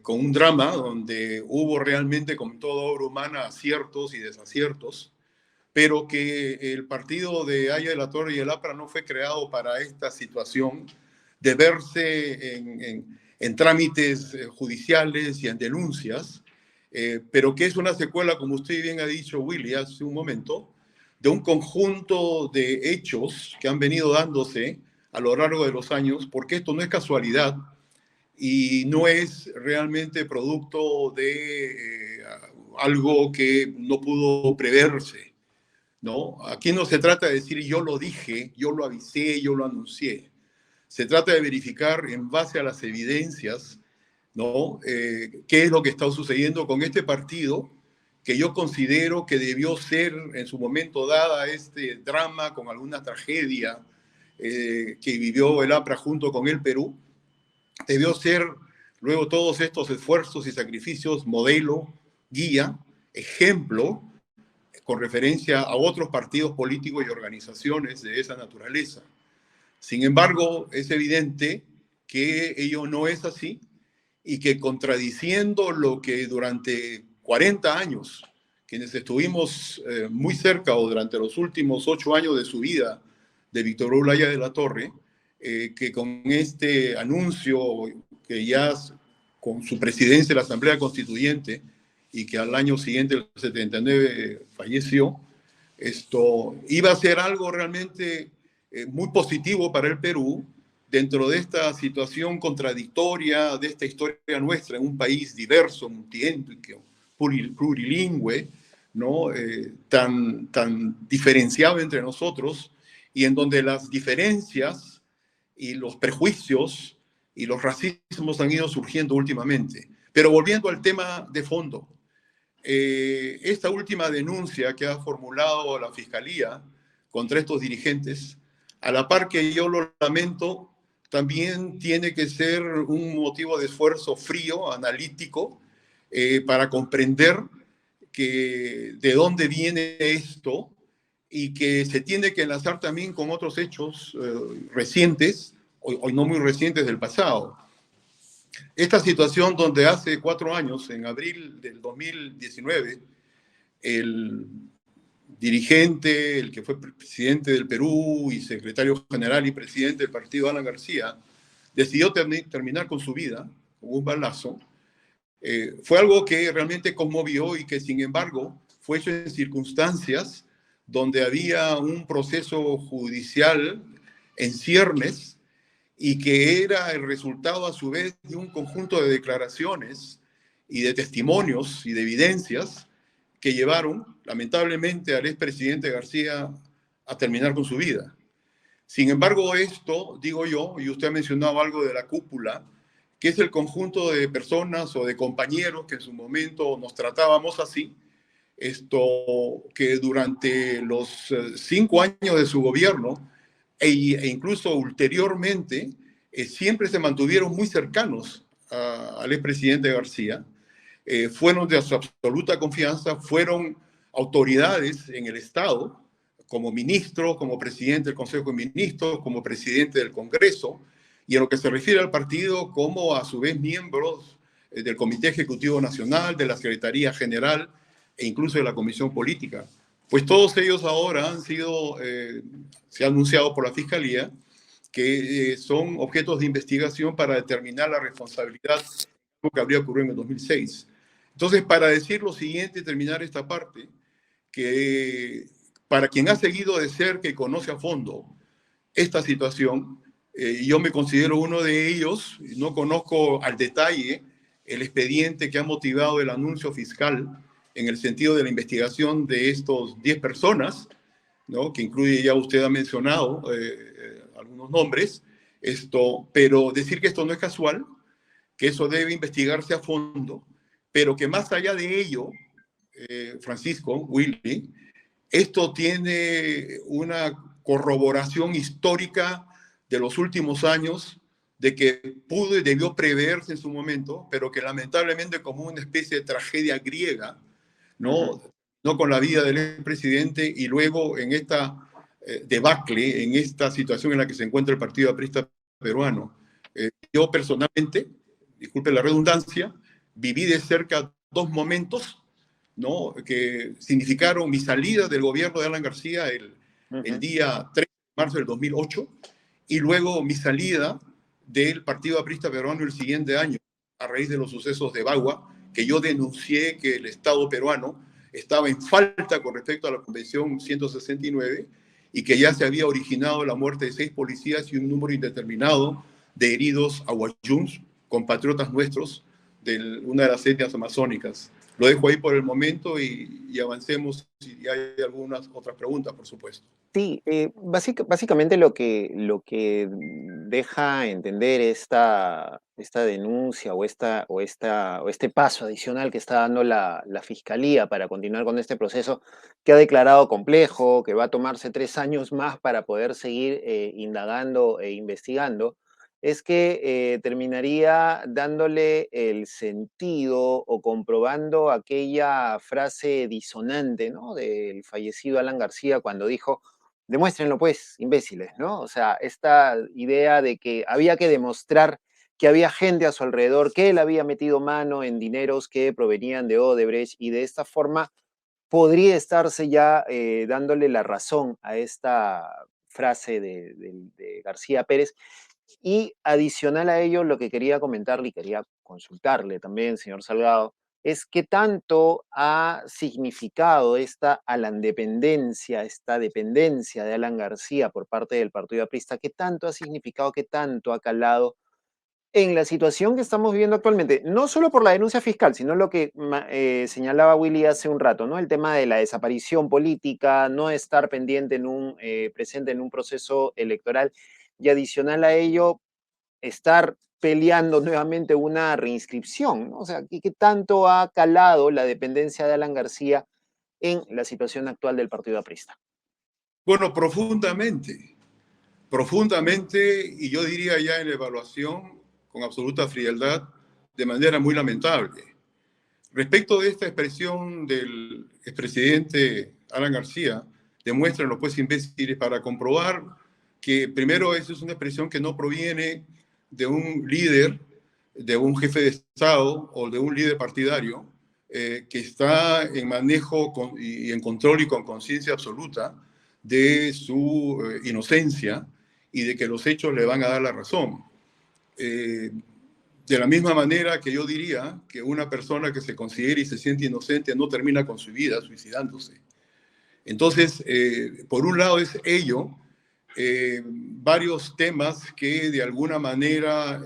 con un drama donde hubo realmente, como toda obra humana, aciertos y desaciertos, pero que el partido de Haya de la Torre y el APRA no fue creado para esta situación de verse en trámites judiciales y en denuncias, pero que es una secuela, como usted bien ha dicho, Willy, hace un momento, de un conjunto de hechos que han venido dándose a lo largo de los años, porque esto no es casualidad y no es realmente producto de algo que no pudo preverse, ¿no? Aquí no se trata de decir yo lo dije, yo lo avisé, yo lo anuncié. Se trata de verificar en base a las evidencias, ¿no? ¿Qué es lo que está sucediendo con este partido que yo considero que debió ser en su momento, dada este drama con alguna tragedia que vivió el APRA junto con el Perú, debió ser luego todos estos esfuerzos y sacrificios modelo, guía, ejemplo, con referencia a otros partidos políticos y organizaciones de esa naturaleza. Sin embargo, es evidente que ello no es así y que contradiciendo lo que durante 40 años, quienes estuvimos muy cerca o durante los últimos 8 años de su vida de Víctor Raúl Haya de la Torre, que con este anuncio que ya con su presidencia de la Asamblea Constituyente y que al año siguiente, el 79, falleció, iba a ser algo realmente muy positivo para el Perú dentro de esta situación contradictoria de esta historia nuestra en un país diverso, multiétnico, plurilingüe, ¿no? tan diferenciado entre nosotros y en donde las diferencias y los prejuicios y los racismos han ido surgiendo últimamente. Pero volviendo al tema de fondo, esta última denuncia que ha formulado la Fiscalía contra estos dirigentes, a la par que yo lo lamento, también tiene que ser un motivo de esfuerzo frío, analítico, para comprender de dónde viene esto y que se tiene que enlazar también con otros hechos recientes, o no muy recientes del pasado. Esta situación donde hace 4 años, en abril del 2019, el dirigente, el que fue presidente del Perú y secretario general y presidente del partido, Alan García, decidió terminar con su vida, con un balazo, fue algo que realmente conmovió y que, sin embargo, fue hecho en circunstancias donde había un proceso judicial en ciernes y que era el resultado, a su vez, de un conjunto de declaraciones y de testimonios y de evidencias que llevaron, lamentablemente, al expresidente García a terminar con su vida. Sin embargo, esto, digo yo, y usted ha mencionado algo de la cúpula, que es el conjunto de personas o de compañeros que en su momento nos tratábamos así, que durante los 5 años de su gobierno e incluso ulteriormente, siempre se mantuvieron muy cercanos al expresidente García, fueron de su absoluta confianza, fueron autoridades en el Estado, como ministro, como presidente del Consejo de Ministros, como presidente del Congreso, y en lo que se refiere al partido, como a su vez miembros del Comité Ejecutivo Nacional, de la Secretaría General e incluso de la Comisión Política. pues todos ellos ahora han sido, se ha anunciado por la Fiscalía, que son objetos de investigación para determinar la responsabilidad de lo que habría ocurrido en el 2006. Entonces, para decir lo siguiente y terminar esta parte, que para quien ha seguido de cerca y conoce a fondo esta situación, yo me considero uno de ellos, no conozco al detalle el expediente que ha motivado el anuncio fiscal en el sentido de la investigación de estos 10 personas, ¿no? Que incluye, ya usted ha mencionado algunos nombres, pero decir que esto no es casual, que eso debe investigarse a fondo, pero que más allá de ello, Francisco, Willy, esto tiene una corroboración histórica de los últimos años, de que pudo y debió preverse en su momento, pero que lamentablemente como una especie de tragedia griega, ¿no? No con la vida del expresidente y luego en esta debacle, en esta situación en la que se encuentra el Partido Aprista Peruano. Yo personalmente, disculpe la redundancia, viví de cerca 2 momentos, ¿no? Que significaron mi salida del gobierno de Alan García el día 3 de marzo del 2008 y luego mi salida del Partido Aprista Peruano el siguiente año a raíz de los sucesos de Bagua, que yo denuncié que el Estado peruano estaba en falta con respecto a la Convención 169 y que ya se había originado la muerte de 6 policías y un número indeterminado de heridos aguayúns, compatriotas nuestros de una de las etnias amazónicas. Lo dejo ahí por el momento y avancemos si hay algunas otras preguntas, por supuesto. Sí, básicamente lo que deja entender esta denuncia o este paso adicional que está dando la Fiscalía para continuar con este proceso que ha declarado complejo, que va a tomarse 3 años más para poder seguir indagando e investigando, es que terminaría dándole el sentido o comprobando aquella frase disonante, ¿no? Del fallecido Alan García cuando dijo: demuéstrenlo pues, imbéciles, ¿no? O sea, esta idea de que había que demostrar que había gente a su alrededor, que él había metido mano en dineros que provenían de Odebrecht y de esta forma podría estarse ya dándole la razón a esta frase de García Pérez. Y adicional a ello, lo que quería comentarle y quería consultarle también, señor Salgado, es qué tanto ha significado esta alandependencia, esta dependencia de Alan García por parte del Partido Aprista, qué tanto ha significado, qué tanto ha calado en la situación que estamos viviendo actualmente, no solo por la denuncia fiscal, sino lo que señalaba Willy hace un rato, ¿no? El tema de la desaparición política, no estar pendiente presente en un proceso electoral y adicional a ello, estar peleando nuevamente una reinscripción, ¿no? O sea, ¿qué tanto ha calado la dependencia de Alan García en la situación actual del Partido Aprista? Bueno, profundamente, y yo diría ya en la evaluación, con absoluta frialdad, de manera muy lamentable. Respecto de esta expresión del expresidente Alan García, demuéstrenlo pues imbéciles, para comprobar que primero esa es una expresión que no proviene de un líder, de un jefe de Estado o de un líder partidario que está en manejo y en control y con conciencia absoluta de su inocencia y de que los hechos le van a dar la razón. De la misma manera que yo diría que una persona que se considera y se siente inocente no termina con su vida suicidándose. Entonces, por un lado es ello, varios temas que de alguna manera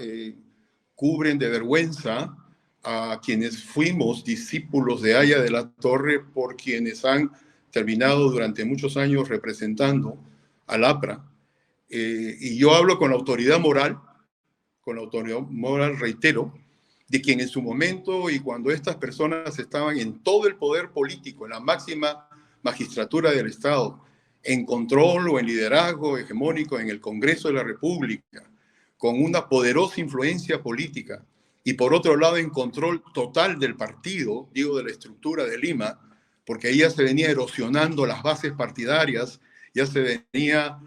cubren de vergüenza a quienes fuimos discípulos de Aya de la Torre, por quienes han terminado durante muchos años representando al APRA. Y yo hablo con la autoridad moral, reitero, de quien en su momento y cuando estas personas estaban en todo el poder político, en la máxima magistratura del Estado, en control o en liderazgo hegemónico en el Congreso de la República, con una poderosa influencia política, y por otro lado en control total del partido, digo de la estructura de Lima, porque ahí ya se venía erosionando las bases partidarias, ya se venía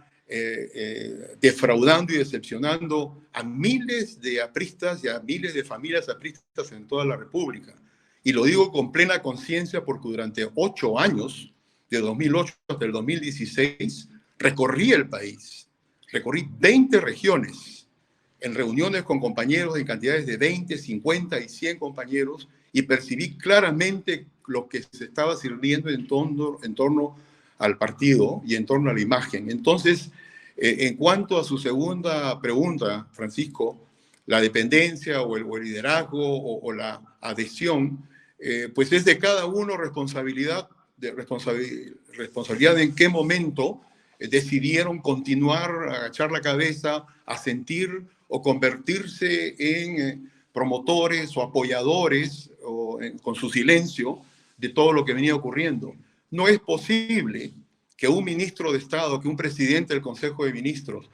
defraudando y decepcionando a miles de apristas y a miles de familias apristas en toda la República. Y lo digo con plena conciencia porque durante 8 años de 2008 hasta el 2016, recorrí el país. Recorrí 20 regiones en reuniones con compañeros en cantidades de 20, 50 y 100 compañeros y percibí claramente lo que se estaba sirviendo en torno al partido y en torno a la imagen. Entonces, en cuanto a su segunda pregunta, Francisco, la dependencia o el liderazgo o la adhesión, pues es de cada uno responsabilidad en qué momento decidieron continuar, agachar la cabeza, asentir o convertirse en promotores o apoyadores con su silencio de todo lo que venía ocurriendo. No es posible que un ministro de Estado, que un presidente del Consejo de Ministros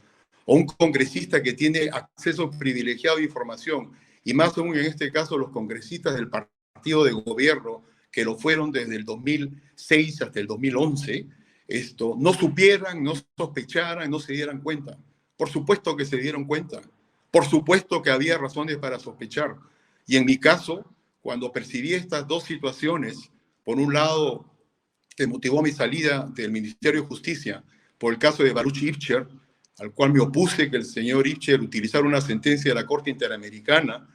o un congresista que tiene acceso privilegiado a información, y más aún en este caso los congresistas del partido de gobierno, que lo fueron desde el 2006 hasta el 2011, no supieran, no sospecharan, no se dieran cuenta. Por supuesto que se dieron cuenta. Por supuesto que había razones para sospechar. Y en mi caso, cuando percibí estas dos situaciones, por un lado, que motivó mi salida del Ministerio de Justicia por el caso de Baruch Ifcher, al cual me opuse que el señor Ifcher utilizara una sentencia de la Corte Interamericana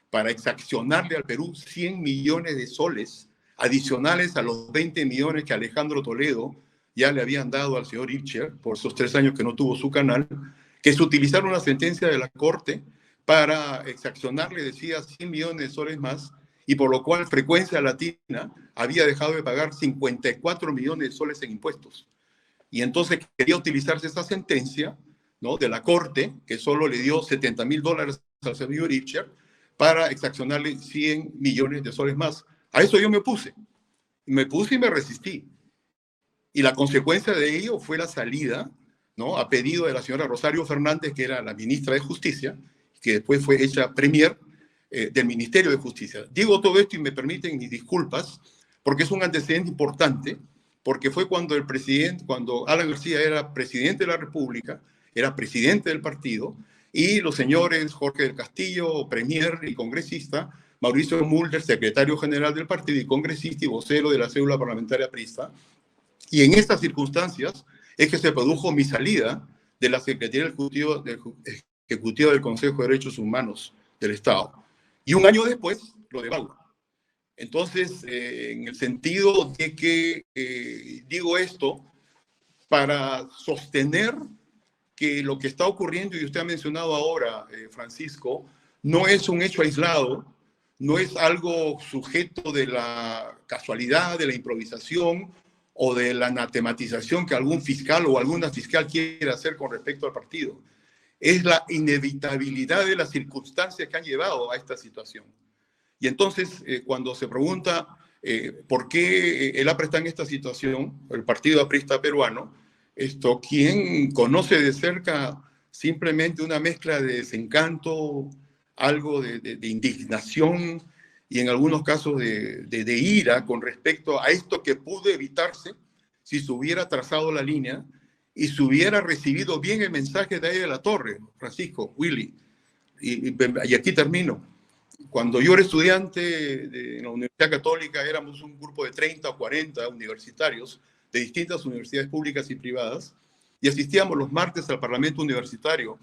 para exaccionarle al Perú 100 millones de soles adicionales a los 20 millones que Alejandro Toledo ya le habían dado al señor Ifcher por esos 3 años que no tuvo su canal, que se utilizaron una sentencia de la Corte para exaccionarle, decía, 100 millones de soles más, y por lo cual Frecuencia Latina había dejado de pagar 54 millones de soles en impuestos. Y entonces quería utilizarse esa sentencia, ¿no?, de la Corte, que solo le dio $70,000 al señor Ifcher, para exaccionarle 100 millones de soles más. A eso yo me opuse. Me puse y me resistí. Y la consecuencia de ello fue la salida, ¿no?, a pedido de la señora Rosario Fernández, que era la ministra de Justicia, que después fue hecha premier del Ministerio de Justicia. Digo todo esto y me permiten mis disculpas, porque es un antecedente importante, porque fue cuando cuando Alan García era presidente de la República, era presidente del partido, y los señores Jorge del Castillo, premier y congresista, Mauricio Mulder, secretario general del partido y congresista y vocero de la célula parlamentaria aprista. Y en estas circunstancias es que se produjo mi salida de la Secretaría Ejecutiva del Consejo de Derechos Humanos del Estado. Y un año después, lo de Baura. Entonces, en el sentido de que digo esto para sostener que lo que está ocurriendo, y usted ha mencionado ahora, Francisco, no es un hecho aislado, no es algo sujeto de la casualidad, de la improvisación o de la anatematización que algún fiscal o alguna fiscal quiere hacer con respecto al partido. Es la inevitabilidad de las circunstancias que han llevado a esta situación. Y entonces, cuando se pregunta por qué el APRA está en esta situación, el Partido Aprista Peruano, quien conoce de cerca simplemente una mezcla de desencanto, algo de indignación y en algunos casos de ira con respecto a esto que pudo evitarse si se hubiera trazado la línea y se hubiera recibido bien el mensaje de ahí de la Torre, Francisco, Willy. Y aquí termino. Cuando yo era estudiante de la Universidad Católica, éramos un grupo de 30 o 40 universitarios de distintas universidades públicas y privadas, y asistíamos los martes al Parlamento Universitario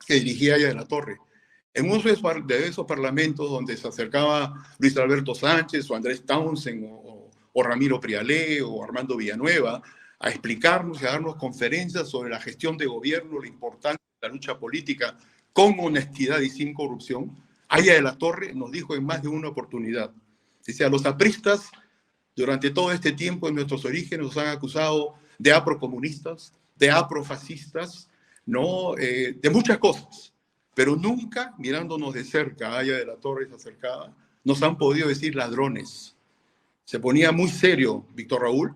que dirigía ella de la Torre. En uno de esos parlamentos donde se acercaba Luis Alberto Sánchez o Andrés Townsend o Ramiro Prialé o Armando Villanueva a explicarnos y a darnos conferencias sobre la gestión de gobierno, la importancia de la lucha política con honestidad y sin corrupción, Aya de la Torre nos dijo en más de una oportunidad, dice, a los apristas durante todo este tiempo en nuestros orígenes nos han acusado de aprocomunistas, de aprofascistas, ¿no? De muchas cosas, pero nunca, mirándonos de cerca, Aya de la Torre se acercaba, nos han podido decir ladrones. Se ponía muy serio Víctor Raúl,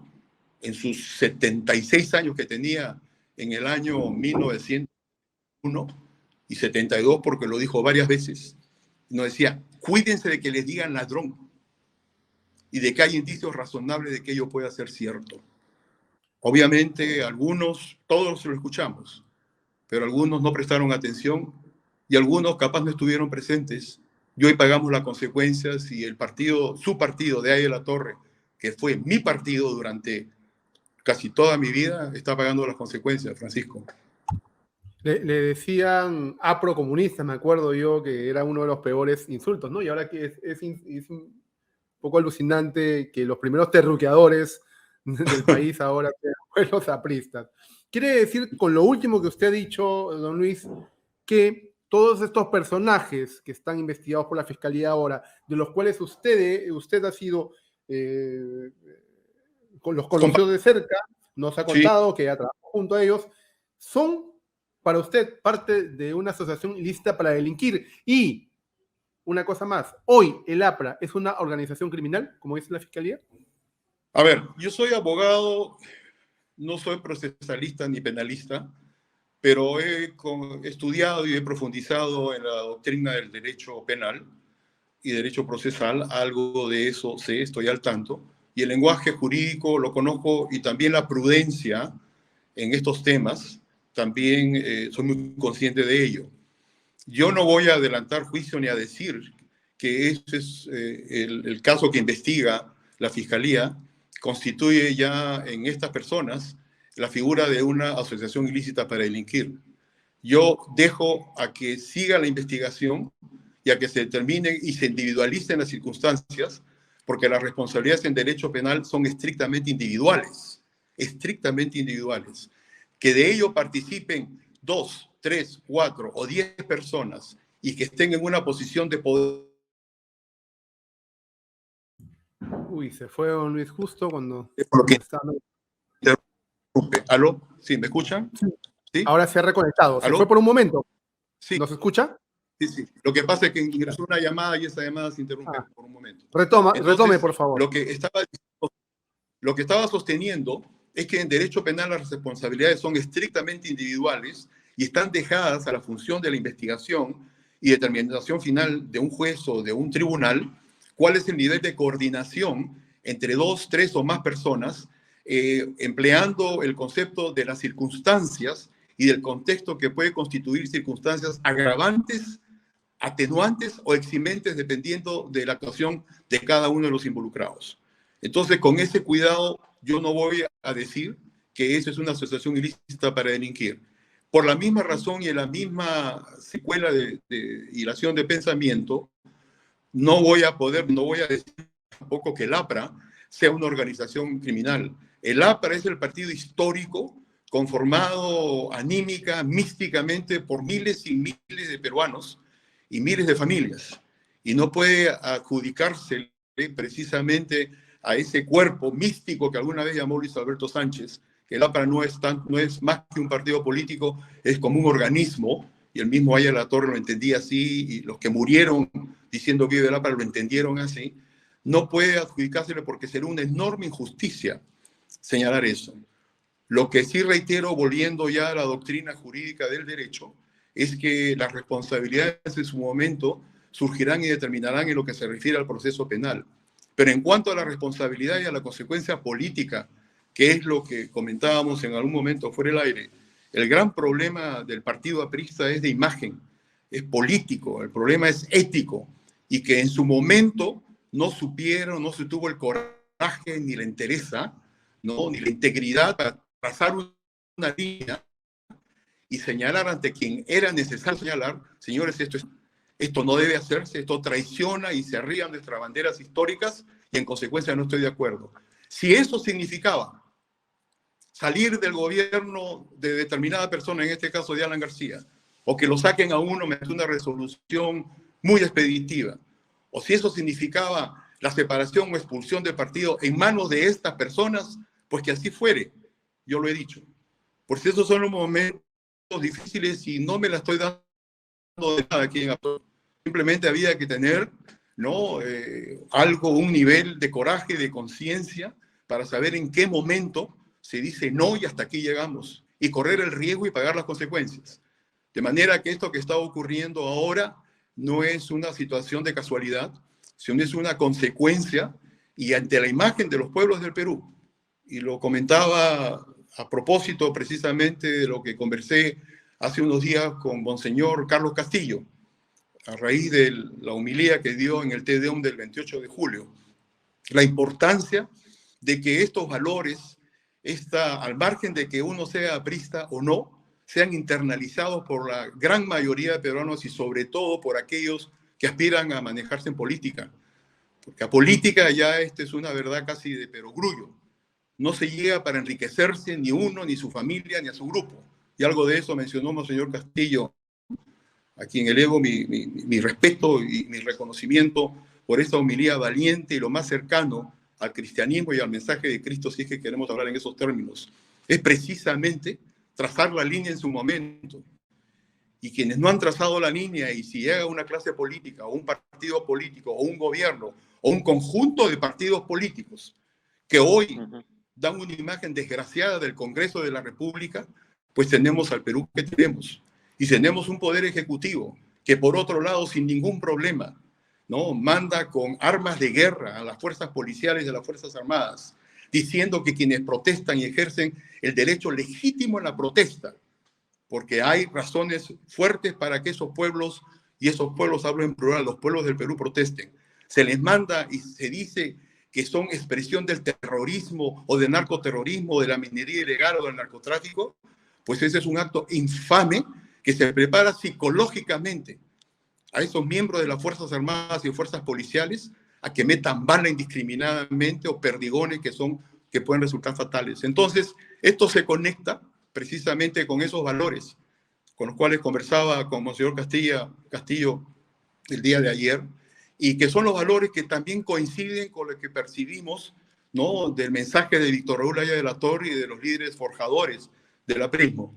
en sus 76 años que tenía en el año 1901 y 72, porque lo dijo varias veces, nos decía, cuídense de que les digan ladrón y de que hay indicios razonables de que ello pueda ser cierto. Obviamente, algunos, todos lo escuchamos, pero algunos no prestaron atención y algunos capaz no estuvieron presentes. Y hoy pagamos las consecuencias y el partido, su partido de Aya de la Torre, que fue mi partido durante casi toda mi vida está pagando las consecuencias, Francisco. Le decían aprocomunista, me acuerdo yo, que era uno de los peores insultos, ¿no? Y ahora que es un poco alucinante que los primeros terruqueadores del país ahora sean los apristas. Quiere decir, con lo último que usted ha dicho, don Luis, que todos estos personajes que están investigados por la Fiscalía ahora, de los cuales usted ha sido, los conoció de cerca, nos ha contado que ha trabajado junto a ellos, son para usted parte de una asociación ilícita para delinquir. Y una cosa más, hoy el APRA es una organización criminal, como dice la Fiscalía. A ver, yo soy abogado, no soy procesalista ni penalista, pero he estudiado y he profundizado en la doctrina del derecho penal y derecho procesal. Algo de eso sé, estoy al tanto. Y el lenguaje jurídico lo conozco, y también la prudencia en estos temas, también soy muy consciente de ello. Yo no voy a adelantar juicio ni a decir que este es el caso que investiga la Fiscalía, constituye ya en estas personas la figura de una asociación ilícita para delinquir. Yo dejo a que siga la investigación y a que se determinen y se individualicen las circunstancias, porque las responsabilidades en derecho penal son estrictamente individuales, que de ello participen 2, 3, 4 o 10 personas y que estén en una posición de poder. Uy, se fue don Luis justo cuando... ¿Aló? ¿Sí? ¿Me escuchan? ¿Sí? Ahora se ha reconectado. ¿Se fue por un momento? Sí. ¿Nos escucha? Sí. Lo que pasa es que ingresó una llamada y esa llamada se interrumpe por un momento. Retome, por favor. Lo que estaba sosteniendo es que en derecho penal las responsabilidades son estrictamente individuales y están dejadas a la función de la investigación y determinación final de un juez o de un tribunal cuál es el nivel de coordinación entre 2, 3 o más personas, empleando el concepto de las circunstancias y del contexto que puede constituir circunstancias agravantes, atenuantes o eximentes dependiendo de la actuación de cada uno de los involucrados. Entonces, con ese cuidado, yo no voy a decir que eso es una asociación ilícita para delinquir. Por la misma razón y en la misma secuela de hilación de pensamiento, no voy a decir tampoco que el APRA sea una organización criminal. El APRA es el partido histórico conformado anímica, místicamente por miles y miles de peruanos y miles de familias. Y no puede adjudicarse precisamente a ese cuerpo místico que alguna vez llamó Luis Alberto Sánchez, que el APRA no es más que un partido político, es como un organismo, y el mismo Aya La Torre lo entendía así, y los que murieron diciendo que vive el APRA lo entendieron así. No puede adjudicársele porque sería una enorme injusticia señalar eso. Lo que sí reitero, volviendo ya a la doctrina jurídica del derecho, es que las responsabilidades en su momento surgirán y determinarán en lo que se refiere al proceso penal. Pero en cuanto a la responsabilidad y a la consecuencia política, que es lo que comentábamos en algún momento fuera del aire, el gran problema del partido aprista es de imagen, es político, el problema es ético, y que en su momento no supieron, no se tuvo el coraje ni la entereza, ¿no? Ni la integridad para trazar una línea y señalar ante quien era necesario señalar, señores, esto no debe hacerse, esto traiciona y se arrían nuestras banderas históricas y en consecuencia no estoy de acuerdo. Si eso significaba salir del gobierno de determinada persona, en este caso de Alan García, o que lo saquen a uno mediante una resolución muy expeditiva, o si eso significaba la separación o expulsión del partido en manos de estas personas, pues que así fuere, yo lo he dicho. Por si esos son los momentos difíciles y no me la estoy dando de nada aquí en absoluto. Simplemente había que tener, ¿no? Un nivel de coraje, de conciencia, para saber en qué momento se dice no y hasta aquí llegamos, y correr el riesgo y pagar las consecuencias. De manera que esto que está ocurriendo ahora no es una situación de casualidad, sino es una consecuencia y ante la imagen de los pueblos del Perú. Y lo comentaba a propósito precisamente de lo que conversé hace unos días con Monseñor Carlos Castillo, a raíz de la homilía que dio en el Te Deum del 28 de julio. La importancia de que estos valores al margen de que uno sea aprista o no, sean internalizados por la gran mayoría de peruanos y sobre todo por aquellos que aspiran a manejarse en política. Porque a política ya es una verdad casi de perogrullo. No se llega para enriquecerse ni uno, ni su familia, ni a su grupo. Y algo de eso mencionó Monseñor Castillo, a quien elevo mi respeto y mi reconocimiento por esta homilía valiente y lo más cercano al cristianismo y al mensaje de Cristo, si es que queremos hablar en esos términos. Es precisamente trazar la línea en su momento. Y quienes no han trazado la línea, y si llega una clase política, o un partido político, o un gobierno, o un conjunto de partidos políticos, que hoy dan una imagen desgraciada del Congreso de la República, pues tenemos al Perú que tenemos. Y tenemos un poder ejecutivo que, por otro lado, sin ningún problema, ¿no?, manda con armas de guerra a las fuerzas policiales y a las Fuerzas Armadas, diciendo que quienes protestan y ejercen el derecho legítimo a la protesta, porque hay razones fuertes para que esos pueblos, y esos pueblos hablo en plural, los pueblos del Perú protesten, se les manda y se dice que son expresión del terrorismo o del narcoterrorismo, de la minería ilegal o del narcotráfico, pues ese es un acto infame que se prepara psicológicamente a esos miembros de las Fuerzas Armadas y Fuerzas Policiales a que metan bala indiscriminadamente o perdigones que pueden resultar fatales. Entonces, esto se conecta precisamente con esos valores con los cuales conversaba con Monseñor Castillo el día de ayer, y que son los valores que también coinciden con lo que percibimos, ¿no?, del mensaje de Víctor Raúl Haya de la Torre y de los líderes forjadores del aprismo.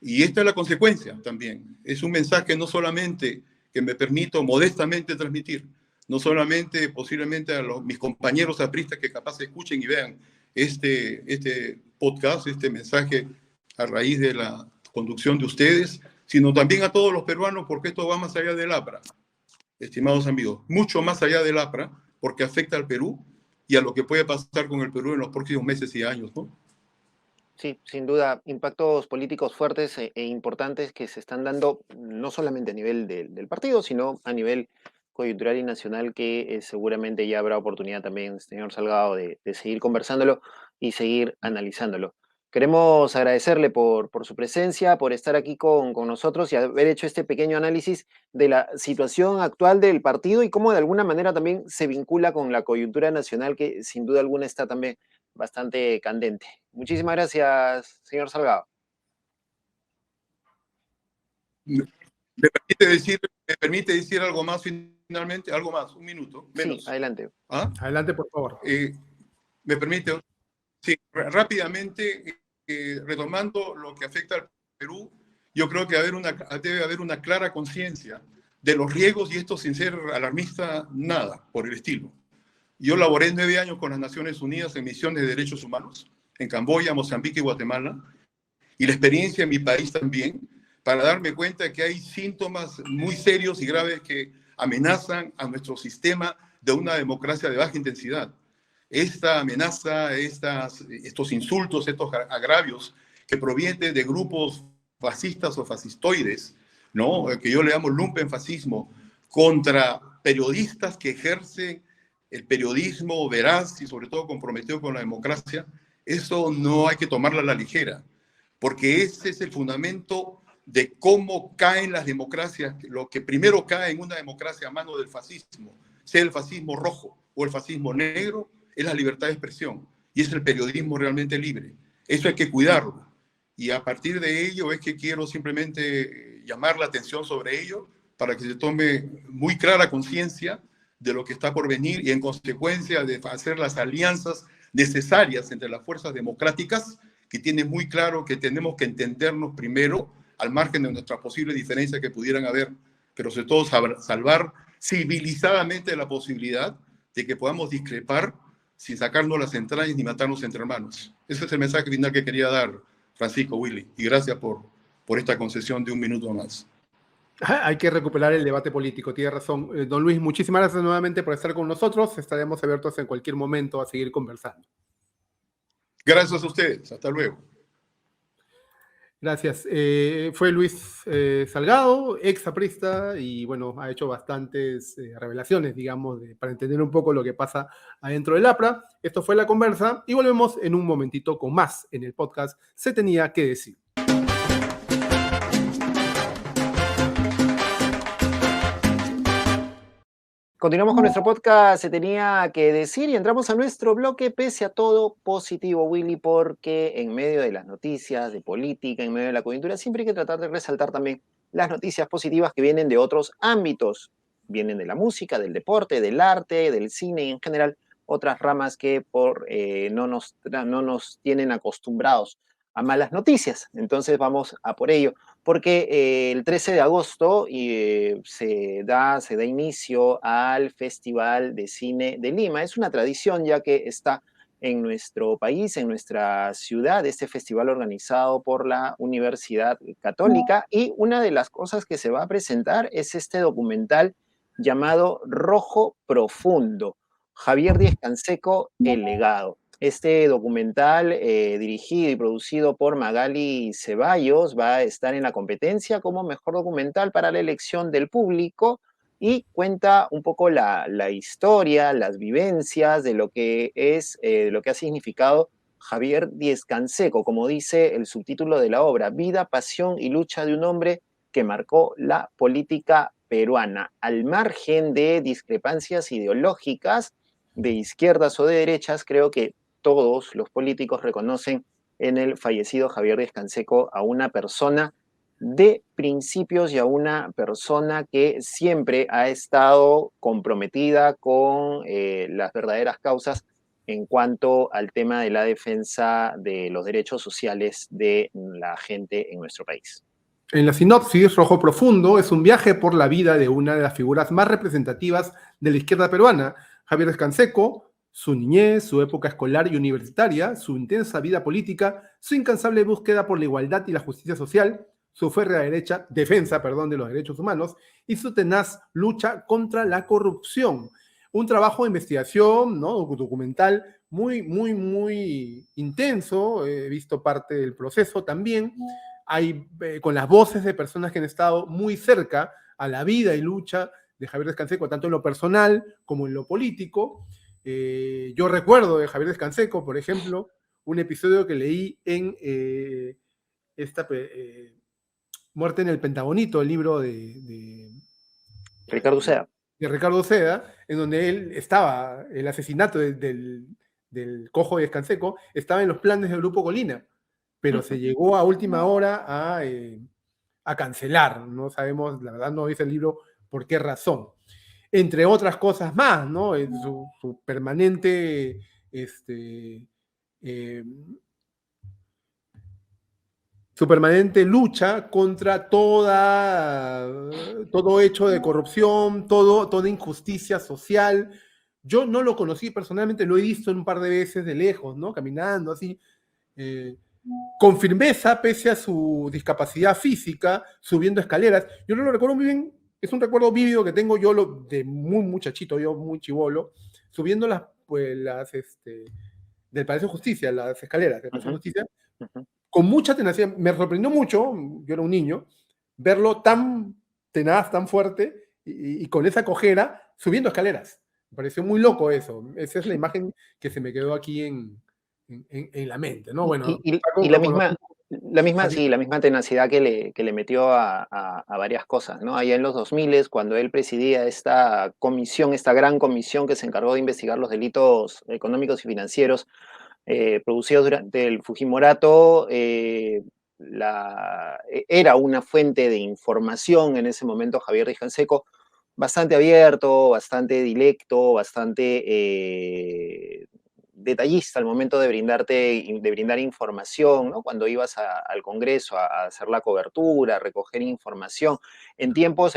Y esta es la consecuencia también. Es un mensaje no solamente que me permito modestamente transmitir, no solamente posiblemente a mis compañeros apristas que capaz escuchen y vean este podcast, este mensaje a raíz de la conducción de ustedes, sino también a todos los peruanos, porque esto va más allá del APRA, estimados amigos, mucho más allá del APRA, porque afecta al Perú y a lo que puede pasar con el Perú en los próximos meses y años, ¿no? Sí, sin duda, impactos políticos fuertes e importantes que se están dando no solamente a nivel del partido, sino a nivel coyuntural y nacional, que seguramente ya habrá oportunidad también, señor Salgado, de seguir conversándolo y seguir analizándolo. Queremos agradecerle por su presencia, por estar aquí con nosotros y haber hecho este pequeño análisis de la situación actual del partido y cómo de alguna manera también se vincula con la coyuntura nacional, que sin duda alguna está también bastante candente. Muchísimas gracias, señor Salgado. ¿Me permite decir algo más finalmente? Algo más, un minuto, menos. Sí, adelante. ¿Ah? Adelante, por favor. ¿Me permite? Sí, rápidamente, retomando lo que afecta al Perú, yo creo que debe haber una clara conciencia de los riesgos, y esto sin ser alarmista, nada por el estilo. Yo laboré 9 años con las Naciones Unidas en misiones de derechos humanos, en Camboya, Mozambique y Guatemala, y la experiencia en mi país también, para darme cuenta que hay síntomas muy serios y graves que amenazan a nuestro sistema de una democracia de baja intensidad. Esta amenaza, estos insultos, estos agravios que provienen de grupos fascistas o fascistoides, ¿no?, que yo le llamo lumpenfascismo, contra periodistas que ejercen el periodismo veraz y sobre todo comprometido con la democracia, eso no hay que tomarla a la ligera, porque ese es el fundamento de cómo caen las democracias. Lo que primero cae en una democracia a mano del fascismo, sea el fascismo rojo o el fascismo negro, es la libertad de expresión y es el periodismo realmente libre. Eso hay que cuidarlo. Y a partir de ello es que quiero simplemente llamar la atención sobre ello para que se tome muy clara conciencia de lo que está por venir y en consecuencia de hacer las alianzas necesarias entre las fuerzas democráticas, que tienen muy claro que tenemos que entendernos primero al margen de nuestras posibles diferencias que pudieran haber, pero sobre todo salvar civilizadamente la posibilidad de que podamos discrepar sin sacarnos las entrañas ni matarnos entre hermanos. Ese es el mensaje final que quería dar, Francisco, Willy, y gracias por esta concesión de un minuto más. Hay que recuperar el debate político, tiene razón. Don Luis, muchísimas gracias nuevamente por estar con nosotros. Estaremos abiertos en cualquier momento a seguir conversando. Gracias a ustedes. Hasta luego. Gracias. Fue Luis Salgado, ex aprista, y bueno, ha hecho bastantes revelaciones, digamos, para entender un poco lo que pasa adentro del APRA. Esto fue La Conversa y volvemos en un momentito con más en el podcast Se Tenía que Decir. Continuamos con nuestro podcast, Se Tenía que Decir, y entramos a nuestro bloque pese a todo positivo, Willy, porque en medio de las noticias de política, en medio de la coyuntura, siempre hay que tratar de resaltar también las noticias positivas que vienen de otros ámbitos. Vienen de la música, del deporte, del arte, del cine y en general otras ramas que no nos tienen acostumbrados a malas noticias. Entonces vamos a por ello, porque el 13 de agosto se da inicio al Festival de Cine de Lima. Es una tradición ya que está en nuestro país, en nuestra ciudad, este festival organizado por la Universidad Católica, y una de las cosas que se va a presentar es este documental llamado Rojo Profundo, Javier Díez Canseco, El Legado. Este documental, dirigido y producido por Magali Ceballos, va a estar en la competencia como mejor documental para la elección del público y cuenta un poco la historia, las vivencias de lo que de lo que ha significado Javier Díez Canseco, como dice el subtítulo de la obra, Vida, pasión y lucha de un hombre que marcó la política peruana. Al margen de discrepancias ideológicas, de izquierdas o de derechas, creo que todos los políticos reconocen en el fallecido Javier Díez Canseco a una persona de principios y a una persona que siempre ha estado comprometida con las verdaderas causas en cuanto al tema de la defensa de los derechos sociales de la gente en nuestro país. En la sinopsis, Rojo Profundo es un viaje por la vida de una de las figuras más representativas de la izquierda peruana, Javier Díez Canseco, su niñez, su época escolar y universitaria, su intensa vida política, su incansable búsqueda por la igualdad y la justicia social, su férrea defensa de los derechos humanos y su tenaz lucha contra la corrupción. Un trabajo de investigación, ¿no? Documental muy, muy, muy intenso. He visto parte del proceso también. Hay con las voces de personas que han estado muy cerca a la vida y lucha de Javier Díez Canseco, tanto en lo personal como en lo político. Yo recuerdo de Javier Díez Canseco, por ejemplo, un episodio que leí en Muerte en el Pentagonito, el libro de Ricardo Uceda. De Ricardo Uceda, en donde el asesinato del cojo Díez Canseco estaba en los planes del Grupo Colina, pero se llegó a última hora a cancelar. No sabemos, la verdad no dice el libro por qué razón. Entre otras cosas más, ¿no? Su permanente su permanente lucha contra todo hecho de corrupción, toda injusticia social. Yo no lo conocí personalmente, lo he visto un par de veces de lejos, ¿no? Caminando así, con firmeza, pese a su discapacidad física, subiendo escaleras. Yo no lo recuerdo muy bien, es un recuerdo vívido que tengo yo de muy muchachito, yo muy chibolo, subiendo del Palacio de Justicia, las escaleras del Palacio de Justicia, con mucha tenacidad. Me sorprendió mucho, yo era un niño, verlo tan tenaz, tan fuerte, y con esa cojera, subiendo escaleras. Me pareció muy loco eso. Esa es la imagen que se me quedó aquí en la mente, ¿no? Bueno, y la misma tenacidad que le metió a varias cosas, ¿no? Allá en los 2000, cuando él presidía esta gran comisión que se encargó de investigar los delitos económicos y financieros producidos durante el Fujimorato, era una fuente de información en ese momento Javier Díez Canseco, bastante abierto, bastante directo, bastante detallista al momento de brindar información, ¿no? Cuando ibas al Congreso a hacer la cobertura, a recoger información, en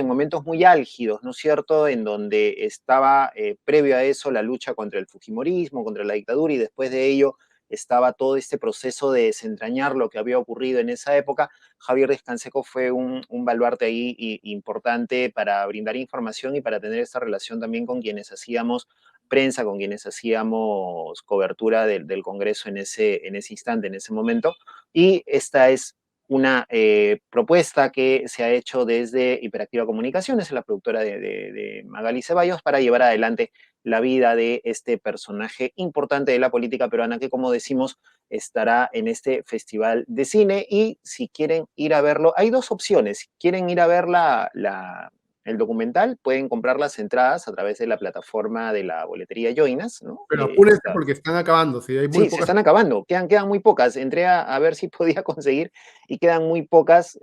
momentos muy álgidos, ¿no es cierto?, en donde estaba previo a eso la lucha contra el fujimorismo, contra la dictadura, y después de ello estaba todo este proceso de desentrañar lo que había ocurrido en esa época. Javier Díez Canseco fue un baluarte ahí importante para brindar información y para tener esta relación también con quienes hacíamos prensa, con quienes hacíamos cobertura del Congreso en ese instante, en ese momento. Y esta es una propuesta que se ha hecho desde Hiperactiva Comunicaciones, la productora de Magali Ceballos, para llevar adelante la vida de este personaje importante de la política peruana que, como decimos, estará en este festival de cine. Y si quieren ir a verlo, hay dos opciones. Si quieren ir a ver el documental, pueden comprar las entradas a través de la plataforma de la boletería Joinas, ¿no? Pero apúrense porque están acabando, sí, hay muy Sí, se están acabando, quedan muy pocas. Entré a ver si podía conseguir y quedan muy pocas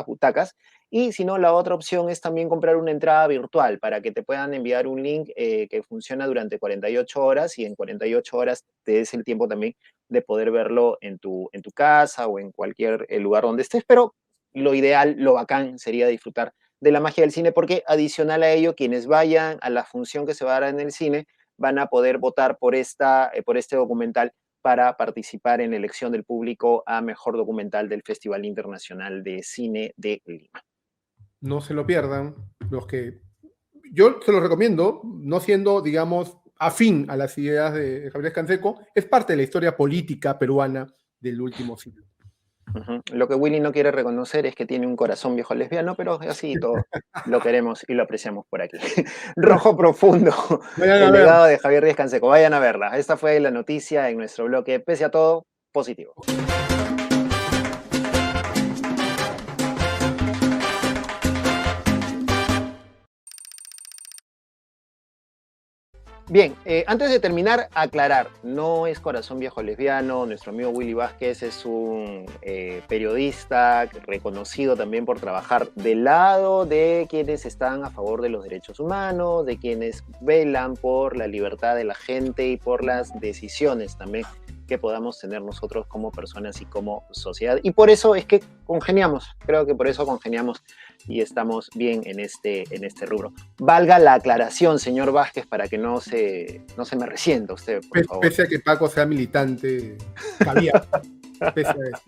butacas. Y si no, la otra opción es también comprar una entrada virtual para que te puedan enviar un link que funciona durante 48 horas y en 48 horas te des el tiempo también de poder verlo en tu casa o en cualquier lugar donde estés. Pero lo ideal, lo bacán sería disfrutar de la magia del cine, porque adicional a ello, quienes vayan a la función que se va a dar en el cine van a poder votar por este documental para participar en la elección del público a Mejor Documental del Festival Internacional de Cine de Lima. No se lo pierdan. Yo se los recomiendo, no siendo, digamos, afín a las ideas de Javier Canseco, es parte de la historia política peruana del último siglo. Lo que Willy no quiere reconocer es que tiene un corazón viejo lesbiano, pero así todo lo queremos y lo apreciamos por aquí. Rojo Profundo, el legado de Javier Díaz Canseco. Vayan a verla. Esta fue la noticia en nuestro bloque. Pese a todo, positivo. Bien, antes de terminar, aclarar, no es corazón viejo lesbiano, nuestro amigo Willy Vázquez es un periodista reconocido también por trabajar del lado de quienes están a favor de los derechos humanos, de quienes velan por la libertad de la gente y por las decisiones también que podamos tener nosotros como personas y como sociedad. Y por eso es que congeniamos, creo que por eso congeniamos y estamos bien en este rubro. Valga la aclaración, señor Vázquez, para que no se me resienta usted, por favor. Pese a que Paco sea militante, cabía. Pese a eso.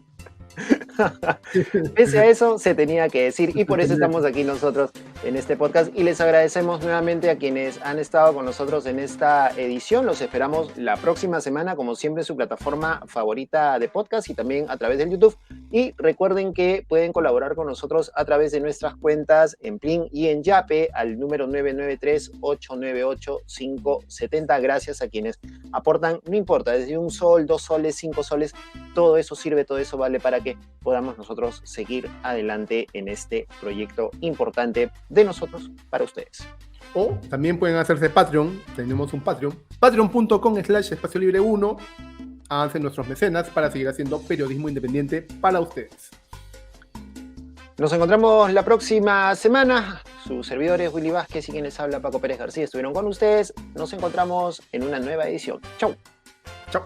Pese a eso, se tenía que decir, y por eso estamos aquí nosotros en este podcast, y les agradecemos nuevamente a quienes han estado con nosotros en esta edición. Los esperamos la próxima semana, como siempre, en su plataforma favorita de podcast y también a través del YouTube. Y recuerden que pueden colaborar con nosotros a través de nuestras cuentas en Plin y en Yape al número 993-898-570. Gracias a quienes aportan, no importa, desde 1 sol, 2 soles, 5 soles, todo eso sirve, todo eso vale para que podamos nosotros seguir adelante en este proyecto importante de nosotros para ustedes. O también pueden hacerse Patreon, tenemos un Patreon, patreon.com/espaciolibre1. Háganse nuestros mecenas para seguir haciendo periodismo independiente para ustedes. Nos encontramos la próxima semana. Sus servidores Willy Vázquez y quien les habla Paco Pérez García estuvieron con ustedes. Nos encontramos en una nueva edición. Chau. Chau.